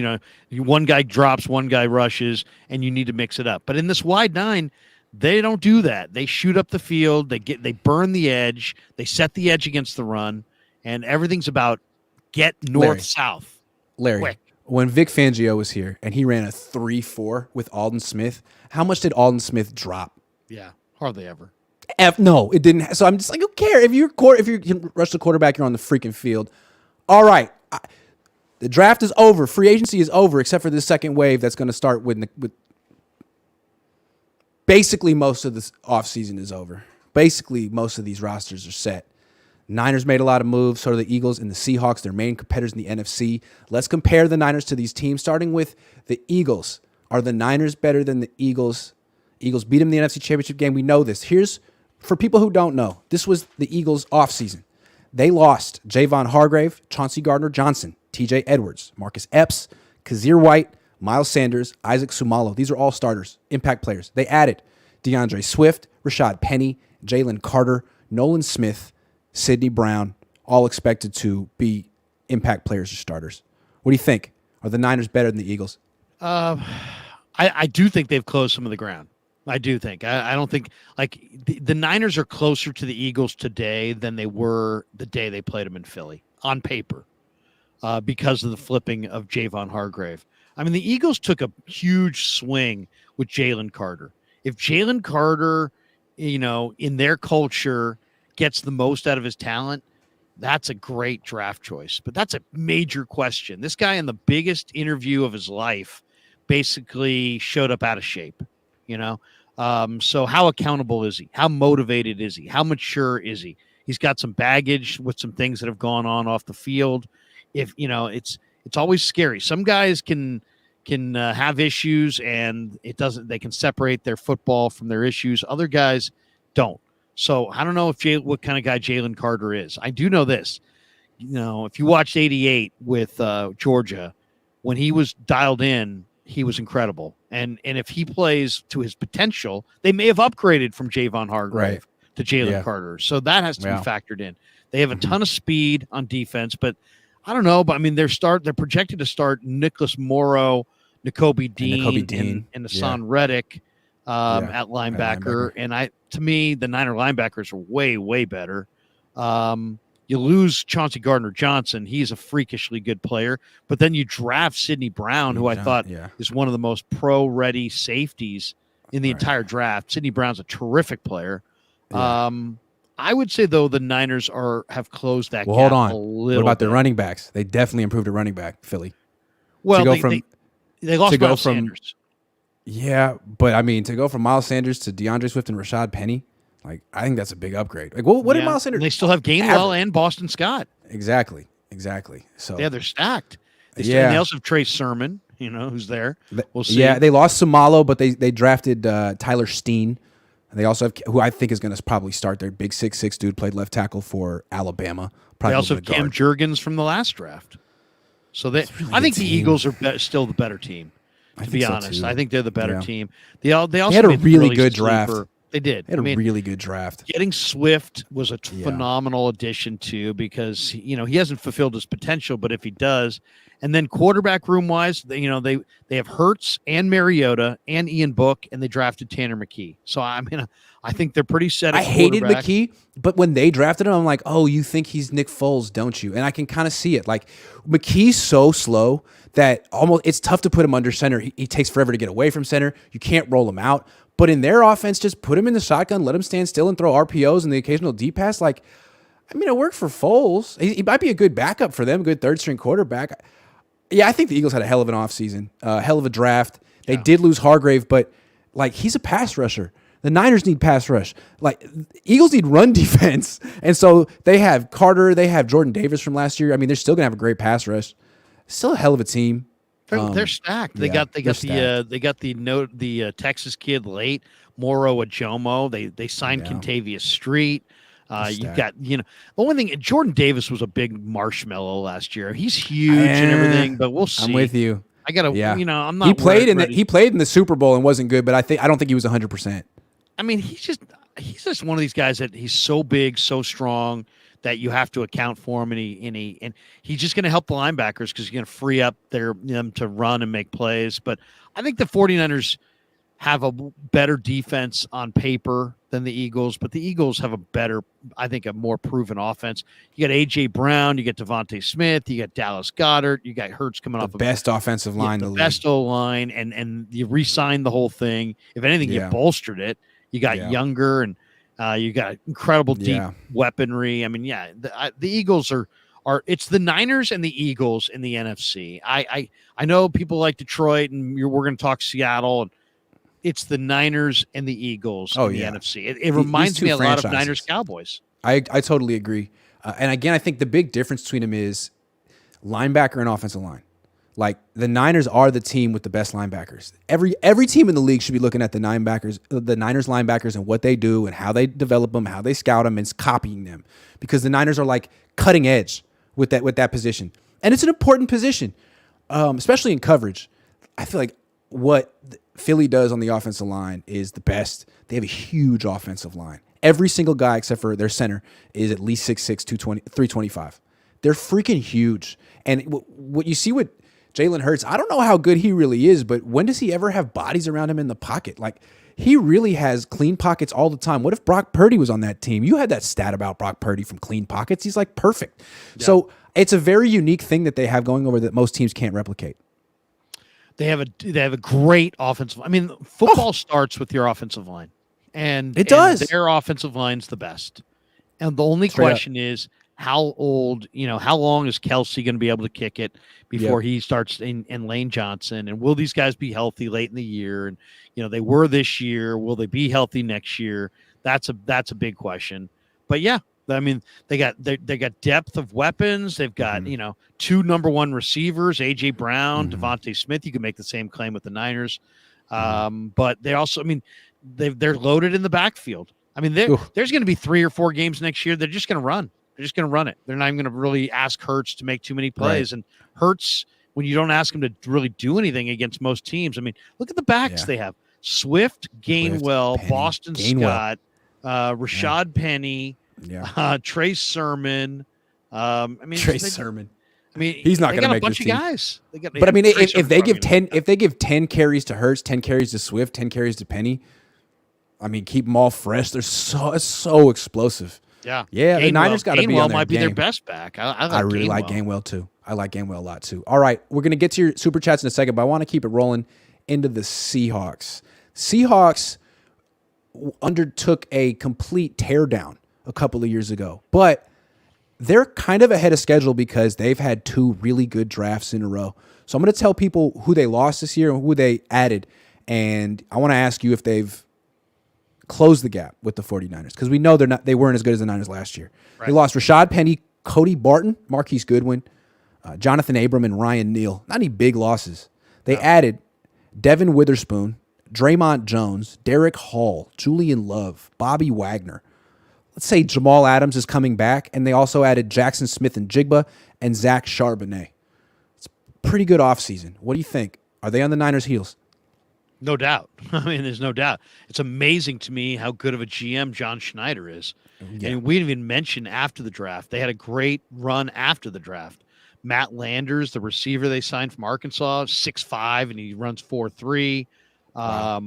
one guy drops, one guy rushes, and you need to mix it up. But in this wide 9, they don't do that. They shoot up the field. They burn the edge. They set the edge against the run, and everything's about get north-south. Larry, quick. When Vic Fangio was here and he ran a 3-4 with Alden Smith, how much did Alden Smith drop? Yeah, hardly ever. No, it didn't. So I'm just like, who cares? If you can rush the quarterback, you're on the freaking field. All right. The draft is over. Free agency is over, except for this second wave that's going to start with basically most of this offseason is over. Basically, most of these rosters are set. Niners made a lot of moves, so do the Eagles and the Seahawks, their main competitors in the NFC. Let's compare the Niners to these teams, starting with the Eagles. Are the Niners better than the Eagles? Eagles beat them in the NFC Championship game. We know this. Here's, for people who don't know, this was the Eagles' offseason. They lost Javon Hargrave, Chauncey Gardner-Johnson, TJ Edwards, Marcus Epps, Kazir White, Miles Sanders, Isaac Sumalo. These are all starters, impact players. They added DeAndre Swift, Rashad Penny, Jalen Carter, Nolan Smith, Sidney Brown, all expected to be impact players or starters. What do you think? Are the Niners better than the Eagles? I do think they've closed some of the ground. I do think. I don't think like the Niners are closer to the Eagles today than they were the day they played them in Philly on paper because of the flipping of Javon Hargrave. I mean, the Eagles took a huge swing with Jalen Carter. If Jalen Carter, in their culture gets the most out of his talent, that's a great draft choice. But that's a major question. This guy in the biggest interview of his life basically showed up out of shape. So how accountable is he? How motivated is he? How mature is he? He's got some baggage with some things that have gone on off the field. If it's always scary. Some guys can have issues and they can separate their football from their issues. Other guys don't. So I don't know what kind of guy Jalen Carter is. I do know this. If you watched 88 with Georgia, when he was dialed in, he was incredible. And if he plays to his potential, they may have upgraded from Javon Hargrave to Jalen Carter. So that has to be factored in. They have a ton of speed on defense, but I don't know. But I mean, they're projected to start Nicholas Morrow, Nakobe Dean, and Hassan Reddick at linebacker. And to me, the Niner linebackers are way, way better. You lose Chauncey Gardner-Johnson. He's a freakishly good player. But then you draft Sidney Brown, who I thought is one of the most pro-ready safeties in the entire draft. Sidney Brown's a terrific player. I would say, though, the Niners have closed that gap hold on. a little What about bit. their running backs? They definitely improved at running back, Philly. Well, they lost Miles Sanders. Yeah, but I mean, to go from Miles Sanders to DeAndre Swift and Rashad Penny, like I think that's a big upgrade. Like, what did Miles Sanders? They still have Gainwell and Boston Scott. Exactly. Exactly. So Yeah, they're stacked. And they yeah. also have Trey Sermon, who's there. We'll see. Yeah, they lost Samalo, but they drafted Tyler Steen. And they also have, who I think is going to probably start their big 6'6" dude, played left tackle for Alabama. Probably They also a have Cam guard. Jurgens from the last draft. So Really I think good the team. Eagles are still the better team. I To think be so, honest, too. I think they're the better Yeah. team. They also had a made really good draft. They did. They had a really good draft. Getting Swift was a Yeah. phenomenal addition too, because he hasn't fulfilled his potential, but if he does, and then quarterback room wise, they have Hurts and Mariota and Ian Book, and they drafted Tanner McKee. So I think they're pretty set. At I hated quarterback. McKee, but when they drafted him, I'm like, oh, you think he's Nick Foles, don't you? And I can kind of see it. Like McKee's so slow that almost it's tough to put him under center. He takes forever to get away from center. You can't roll him out. But in their offense, just put him in the shotgun, let him stand still and throw RPOs and the occasional deep pass. Like, it worked for Foles. He might be a good backup for them, good third-string quarterback. Yeah, I think the Eagles had a hell of an offseason, hell of a draft. They did lose Hargrave, but, he's a pass rusher. The Niners need pass rush. Eagles need run defense. And so they have Carter. They have Jordan Davis from last year. They're still going to have a great pass rush. Still a hell of a team. They're stacked. They got the Texas kid late, Moro Ajomo. They signed Contavious Street. You got the one thing. Jordan Davis was a big marshmallow last year. He's huge and everything, but we'll see. I'm with you. I gotta. I'm not. He played in the Super Bowl and wasn't good, but I don't think he was 100%. He's just one of these guys that he's so big, so strong that you have to account for him, and he's just going to help the linebackers because he's going to free up them to run and make plays. But I think the 49ers have a better defense on paper than the Eagles, but the Eagles have a more proven offense. You got A.J. Brown, you got Devontae Smith, you got Dallas Goedert, you got Hurts coming off the best offensive line in the league. Best O-line, and you re-signed the whole thing. If anything, you bolstered it. You got younger, and you got incredible deep weaponry. The Eagles are it's the Niners and the Eagles in the NFC. I know people like Detroit, and we're going to talk Seattle, and it's the Niners and the Eagles in the NFC. It reminds me a lot of Niners Cowboys. I totally agree. And again, I think the big difference between them is linebacker and offensive line. The Niners are the team with the best linebackers. Every team in the league should be looking at the Niners linebackers and what they do and how they develop them, how they scout them, and copying them, because the Niners are cutting edge with that position, and it's an important position, especially in coverage. I feel like what Philly does on the offensive line is the best. They have a huge offensive line. Every single guy except for their center is at least 6'6", 325. They're freaking huge. And what you see with Jalen Hurts, I don't know how good he really is, but when does he ever have bodies around him in the pocket? He really has clean pockets all the time. What if Brock Purdy was on that team? You had that stat about Brock Purdy from clean pockets. He's perfect. Yeah. So it's a very unique thing that they have going over that most teams can't replicate. They have a great offensive. Football starts with your offensive line, and it does. Their offensive line's the best. And the only question is how long is Kelsey going to be able to kick it before he starts in Lane Johnson, and will these guys be healthy late in the year? And they were this year. Will they be healthy next year? That's a big question. But they got depth of weapons. They've got two number one receivers, A.J. Brown, Devontae Smith. You can make the same claim with the Niners, but they also they're loaded in the backfield. There's going to be 3 or 4 games next year. They're just going to run. They're just going to run it. They're not even going to really ask Hurts to make too many plays. Right. And Hurts, when you don't ask him to really do anything against most teams, look at the backs they have: Swift, Gainwell, Penny, Boston Scott, Rashad Penny. Trey Sermon. Trey Sermon. He's not going to make this team. Guys. If they give 10 carries to Hurts, 10 carries to Swift, 10 carries to Penny, keep them all fresh. They're so explosive. Yeah. The Niners got to be on their might be game. their best back. I really like Gainwell too. I like Gainwell a lot too. All right, we're going to get to your super chats in a second, but I want to keep it rolling into the Seahawks. Seahawks undertook a complete teardown a couple of years ago, but they're kind of ahead of schedule because they've had 2 really good drafts in a row. So I'm going to tell people who they lost this year and who they added, and I want to ask you if they've closed the gap with the 49ers, because we know they weren't as good as the Niners last year. Right. They lost Rashad Penny, Cody Barton, Marquise Goodwin, Jonathan Abram, and Ryan Neal. Not any big losses. They added Devin Witherspoon, Draymond Jones, Derek Hall, Julian Love, Bobby Wagner. Let's say Jamal Adams is coming back, and they also added Jackson Smith and Jigba and Zach Charbonnet. It's a pretty good offseason. What do you think? Are they on the Niners' heels? No doubt. I mean, there's no doubt. It's amazing to me how good of a GM John Schneider is. Yeah. And we didn't even mention after the draft. They had a great run after the draft. Matt Landers, the receiver they signed from Arkansas, 6'5", and he runs 4.3. Wow.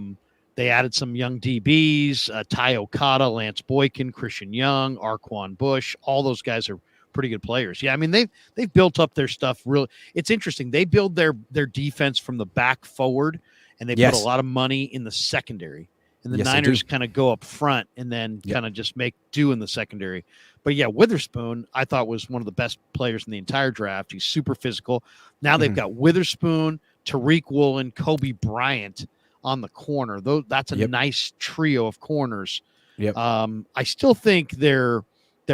They added some young DBs, Ty Okada, Lance Boykin, Christian Young, Arquan Bush. All those guys are pretty good players. Yeah, I mean, they've built up their stuff really. It's interesting. They build their defense from the back forward, and they put a lot of money in the secondary. And the Niners kind of go up front and then kind of just make do in the secondary. But, yeah, Witherspoon, I thought, was one of the best players in the entire draft. He's super physical. Now they've got Witherspoon, Tariq Woolen, Kobe Bryant on the corner. That's a nice trio of corners. Yep. I still think their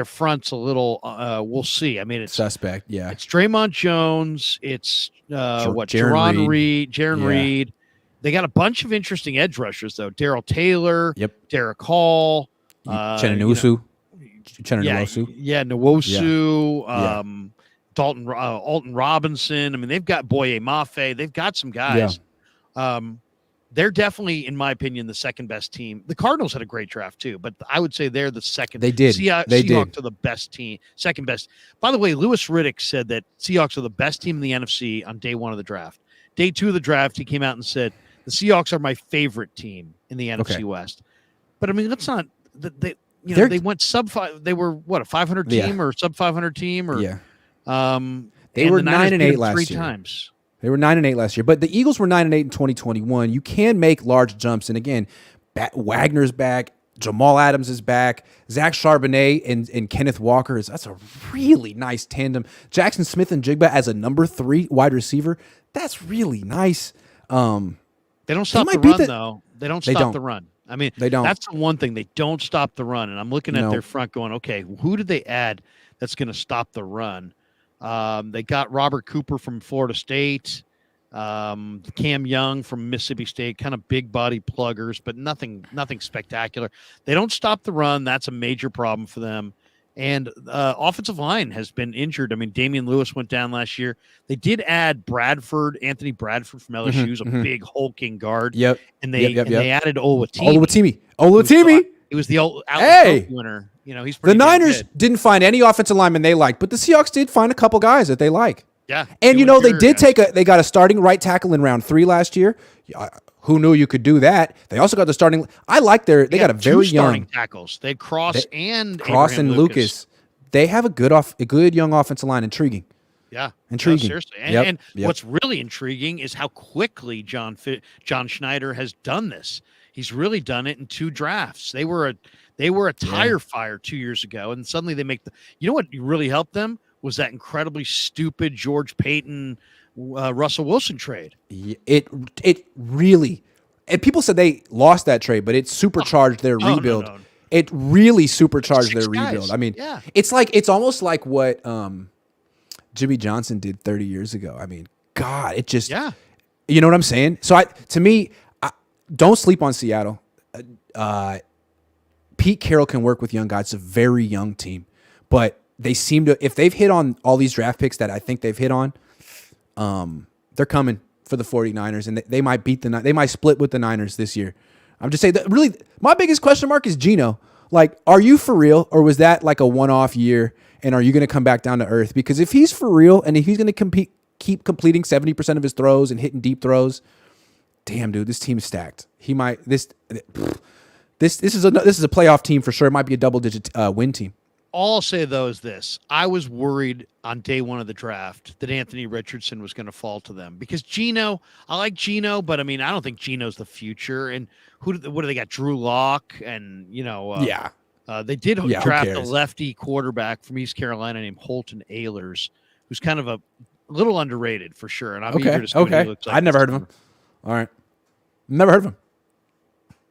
front's a little we'll see. I mean, it's suspect. Yeah. It's Draymond Jones. It's Jaron Reed. They got a bunch of interesting edge rushers though. Darrell Taylor. Yep. Derek Hall. Nwosu. Nwosu. Alton Robinson. I mean, they've got Boye Mafe. They've got some guys. Yeah. They're definitely, in my opinion, the second best team. The Cardinals had a great draft too, but I would say they're the second. They did. Seahawks are the best team, second best. By the way, Louis Riddick said that Seahawks are the best team in the NFC on day one of the draft. Day two of the draft, he came out and said the Seahawks are my favorite team in the NFC West. But I mean, that's not they. They went sub 5. They were what, a 500 team or sub 500 team or they were 9-8 last year. 3 times. They were 9-8 last year, but the Eagles were 9-8 in 2021. You can make large jumps, and again, Wagner's back, Jamal Adams is back, Zach Charbonnet and Kenneth Walker that's a really nice tandem. Jackson Smith and Jigba as a number 3 wide receiver, that's really nice. They don't stop the run though. They don't stop the run. I mean, they don't. That's the one thing, they don't stop the run. And I'm looking at their front, going, okay, who did they add that's going to stop the run? They got Robert Cooper from Florida State, Cam Young from Mississippi State, kind of big body pluggers, but nothing spectacular. They don't stop the run. That's a major problem for them. And offensive line has been injured. I mean, Damian Lewis went down last year. They did add Anthony Bradford from LSU, who's a big hulking guard. Yep. And they added Oluwatimi. Oluwatimi. He was the old winner. He's pretty the Niners didn't find any offensive lineman they liked, but the Seahawks did find a couple guys that they like. Yeah. And they got a starting right tackle in round 3 last year. Who knew you could do that? They also got the starting. I like they got a very young starting tackles. They had Cross and Lucas. They have a good young offensive line. Intriguing. Yeah, intriguing. No, seriously. And what's really intriguing is how quickly John Schneider has done this. He's really done it in 2 drafts. They were a tire fire 2 years ago, and suddenly they make you know what really helped them was that incredibly stupid George Payton Russell Wilson trade. It really, and people said they lost that trade, but it supercharged their rebuild. No. It really supercharged their rebuild. I mean, it's almost like what Jimmy Johnson did 30 years ago. I mean, God, it just you know what I'm saying? So to me, don't sleep on Seattle. Pete Carroll can work with young guys. It's a very young team, but they seem to, if they've hit on all these draft picks that I think they've hit on, they're coming for the 49ers, and they might they might split with the Niners this year. I'm just saying that really my biggest question mark is Geno. Like, are you for real, or was that like a one-off year, and are you going to come back down to earth? Because if he's for real and if he's going to keep completing 70% of his throws and hitting deep throws, damn, dude, this team is stacked. He might this is a playoff team for sure. It might be a double-digit win team. All I'll say, though, is this. I was worried on day one of the draft that Anthony Richardson was going to fall to them because Geno, I like Geno, but I mean, I don't think Geno's the future. And what do they got? Drew Lock and, they did draft a lefty quarterback from East Carolina named Holton Ahlers, who's kind of a little underrated for sure. And I'm eager to see what he looks like. I'd never heard of him. All right. Never heard of him.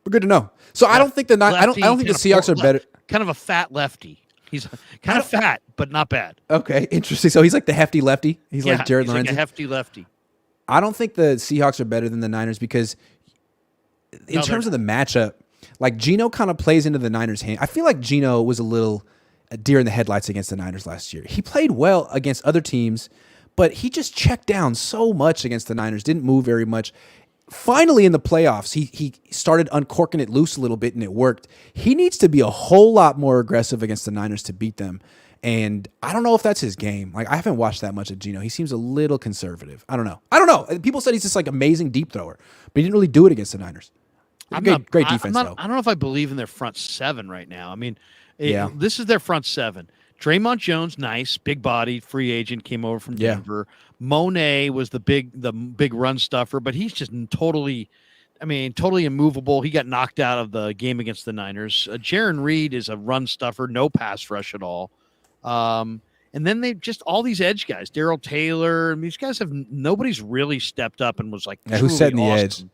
But good to know. So I don't think the Seahawks are better. Kind of a fat lefty. He's kind of fat, but not bad. Okay, interesting. So he's like the hefty lefty. He's like Jared he's Lorenzen. like a hefty lefty. I don't think the Seahawks are better than the Niners because in terms of the matchup, like Geno kind of plays into the Niners' hand. I feel like Geno was a little deer in the headlights against the Niners last year. He played well against other teams, but he just checked down so much against the Niners, didn't move very much. Finally, in the playoffs, he started uncorking it loose a little bit, and it worked. He needs to be a whole lot more aggressive against the Niners to beat them. And I don't know if that's his game. Like, I haven't watched that much of Geno. He seems a little conservative. I don't know. People said he's just like amazing deep thrower, but he didn't really do it against the Niners. Great defense, though. I don't know if I believe in their front seven right now. I mean, this is their front seven. Draymond Jones, nice, big body, free agent, came over from Denver. Monet was the big run stuffer, but he's just totally immovable. He got knocked out of the game against the Niners. Jaron Reed is a run stuffer, no pass rush at all. And then they just all these edge guys, Darrell Taylor, and these guys nobody's really stepped up and was like, who's setting the edge?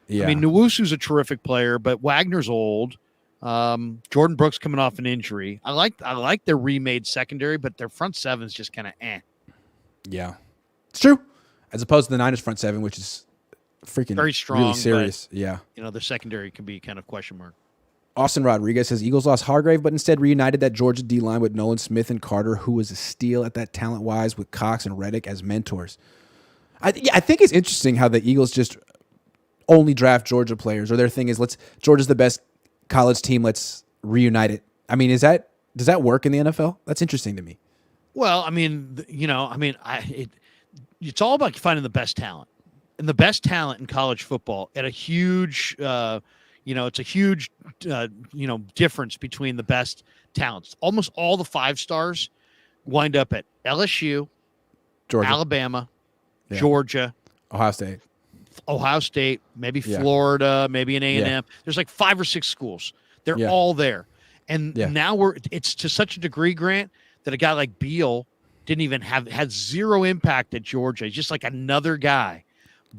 Yeah. I mean, Nwosu's a terrific player, but Wagner's old. Jordan Brooks coming off an injury. I like their remade secondary, but their front seven's just kind of Yeah, it's true. As opposed to the Niners front seven, which is freaking very strong, really serious. But, yeah, their secondary can be kind of question mark. Austin Rodriguez says Eagles lost Hargrave, but instead reunited that Georgia D line with Nolan Smith and Carter, who was a steal at that talent wise with Cox and Reddick as mentors. I think it's interesting how the Eagles just only draft Georgia players, or their thing is Georgia's the best college team, let's reunite it. I mean, does that work in the NFL? That's interesting to me. Well, I mean, it's all about finding the best talent, and the best talent in college football at a huge, it's a huge, difference between the best talents. Almost all the 5 stars wind up at LSU, Georgia, Alabama, Georgia, Ohio State, maybe Florida, maybe an A&M. Yeah. There's like 5 or 6 schools. They're all there. And now it's to such a degree, Grant, that a guy like Beal didn't even had zero impact at Georgia. He's just like another guy,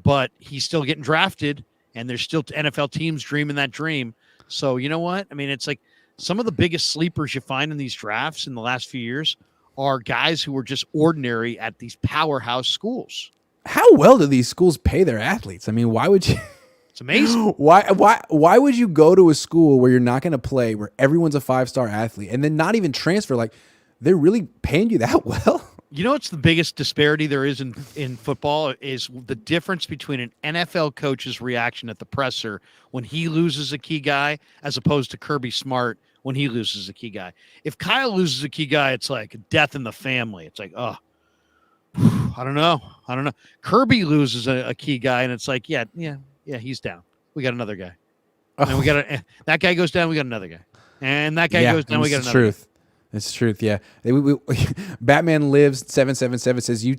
but he's still getting drafted, and there's still NFL teams dreaming that dream. So you know what? I mean, it's like some of the biggest sleepers you find in these drafts in the last few years are guys who were just ordinary at these powerhouse schools. How well do these schools pay their athletes? I mean, why would you? It's amazing. Why would you go to a school where you're not going to play, where everyone's a 5-star athlete, and then not even transfer? Like, they're really paying you that well? You know what's the biggest disparity there is in football is the difference between an NFL coach's reaction at the presser when he loses a key guy as opposed to Kirby Smart when he loses a key guy. If Kyle loses a key guy, it's like death in the family. It's like, I don't know. Kirby loses a key guy, and it's like, yeah, he's down. We got another guy. And then we got that guy goes down. We got another guy, and that guy goes down. We got another. Truth. It's truth. Yeah. Batman Lives 777 says you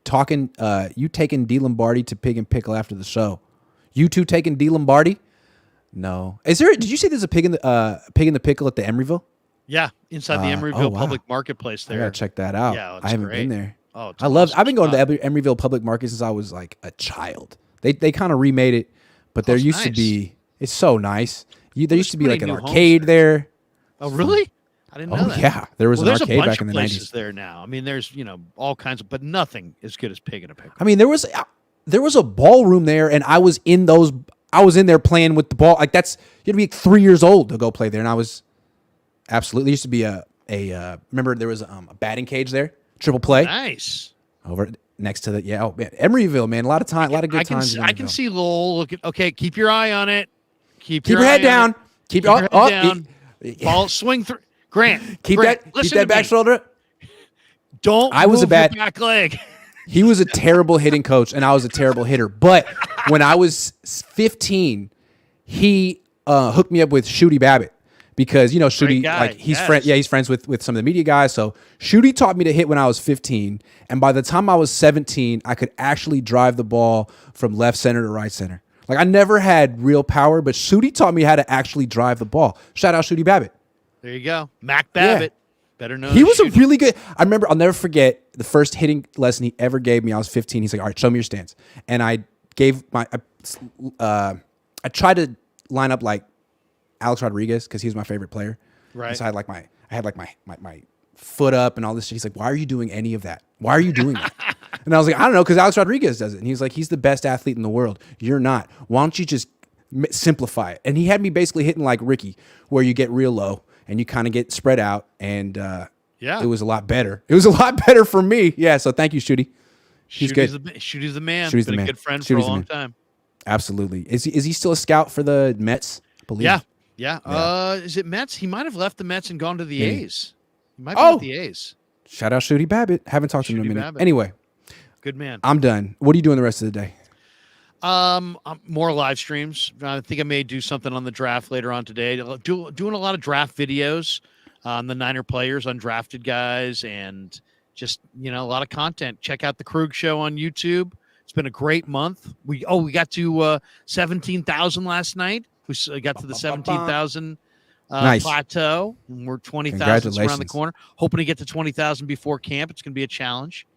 taking D Lombardi to Pig and Pickle after the show. You two taking D Lombardi? No. Did you say there's a pig in the pickle at the Emeryville? Yeah, inside the Emeryville public marketplace there. I gotta check that out. Yeah, I haven't been there. Oh, I've been going to the Emeryville public market since I was like a child. They kind of remade it, but there used to be. It's so nice. There used to be like an arcade there. Oh, really? I didn't know that. Yeah, there was an arcade back in the 90s. There's a bunch of places there now. I mean, there's all kinds of, but nothing as good as Pig and a Pickle. I mean, there was a ballroom there, and I was in there playing with the ball. Like you had to be 3 years old to go play there, and I was absolutely. There used to be remember there was a batting cage there, triple play. Nice. Over next to the oh man, Emeryville, man, a lot of good times. I can see Lowell looking. Okay, keep your eye on it. Keep your head down. Keep your head down. Ball swing through. Grant, keep that back shoulder. Don't. I was move your back leg. He was a terrible hitting coach, and I was a terrible hitter. But when I was 15, he hooked me up with Shooty Babbitt because Shooty, like he's friends with some of the media guys. So Shooty taught me to hit when I was 15, and by the time I was 17, I could actually drive the ball from left center to right center. Like I never had real power, but Shooty taught me how to actually drive the ball. Shout out Shooty Babbitt. There you go. Mac Babbitt. Yeah. Better known. He was a really good. I remember, I'll never forget the first hitting lesson he ever gave me. I was 15. He's like, all right, show me your stance. And I gave I tried to line up like Alex Rodriguez because he was my favorite player. Right. And so I had like my foot up and all this shit. He's like, why are you doing any of that? Why are you doing that? And I was like, I don't know, because Alex Rodriguez does it. And he's like, he's the best athlete in the world. You're not. Why don't you just simplify it? And he had me basically hitting like Ricky, where you get real low and you kind of get spread out. And it was a lot better. It was a lot better for me. Yeah. So thank you, Shooty. He's good. Shooty's the man. Shooty's Been the man. a good friend Shooty's for a the long man. time. Absolutely. Is he still a scout for the Mets? I believe. Yeah. Is it Mets? He might have left the Mets and gone to the Maybe. A's. He might be with the A's. Shout out Shooty Babbitt. Haven't talked to him in a minute. Babbitt. Anyway, Good man. I'm done. What are you doing the rest of the day? More live streams. I think I may do something on the draft later on today. Doing a lot of draft videos on the Niner players, undrafted guys, and just a lot of content. Check out the Krug Show on YouTube. It's been a great month. We got to 17,000 last night. We got to the 17,000 Nice. plateau. And we're 20,000 around the Congratulations. corner. Hoping to get to 20,000 before camp. It's going to be a challenge,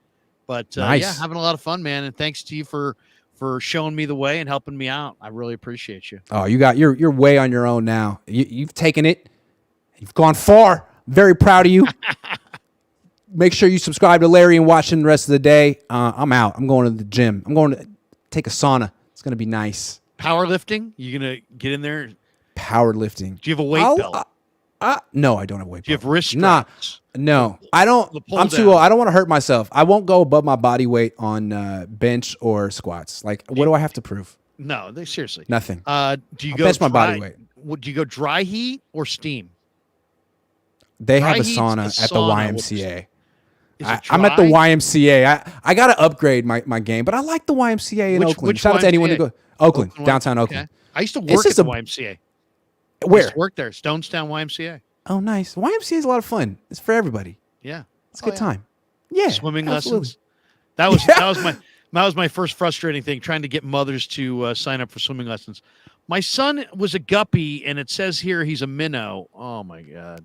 but Nice. yeah, having a lot of fun, man. And thanks to you for showing me the way and helping me out. I really appreciate you. Oh, you're way on your own now. You've taken it. You've gone far. Very proud of you. Make sure you subscribe to Larry and watch him the rest of the day. I'm out. I'm going to the gym. I'm going to take a sauna. It's going to be nice. Powerlifting? You gonna get in there? Powerlifting. Do you have a weight belt? No, I don't have a weight Do you belt. have wrist straps? No, I don't. The pull I'm too down. old. I don't want to hurt myself. I won't go above my body weight on bench or squats. Like, what do I have to prove? No, seriously. Nothing. Do you I'll go bench my body weight. Do you go dry heat or steam? They Dry have a heat's sauna the at the sauna. YMCA. Is it I'm at the dry? YMCA. I got to upgrade my game, but I like the YMCA in Oakland. which Shout out to anyone who YMCA? go. Oakland, downtown Oakland. Okay. I used to It's work at just the a- YMCA. I Where? used to work there, Stonestown YMCA. Oh, nice. YMCA is a lot of fun. It's for everybody. Yeah, It's a good time. Yeah. Swimming absolutely. lessons. That was my first frustrating thing, trying to get mothers to sign up for swimming lessons. My son was a guppy, and it says here he's a minnow. Oh my god.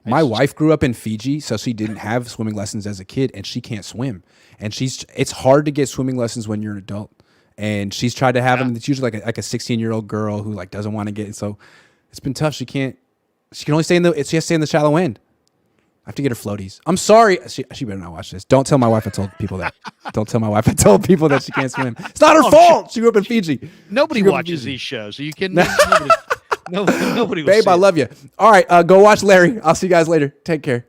My wife grew up in Fiji, so she didn't have swimming lessons as a kid, and she can't swim. And it's hard to get swimming lessons when you're an adult. And she's tried to have them. It's usually like a 16-year-old girl who like doesn't want to get it. So it's been tough. She can only stay she has to stay in the shallow end. I have to get her floaties. I'm sorry. She better not watch this. Don't tell my wife I told people that. Don't tell my wife I told people that she can't swim. It's not her fault. She grew up in Fiji. Nobody She grew up in watches Fiji. these shows. Are you kidding me? Nobody will Babe, see I it. love you. All right, go watch Larry. I'll see you guys later. Take care.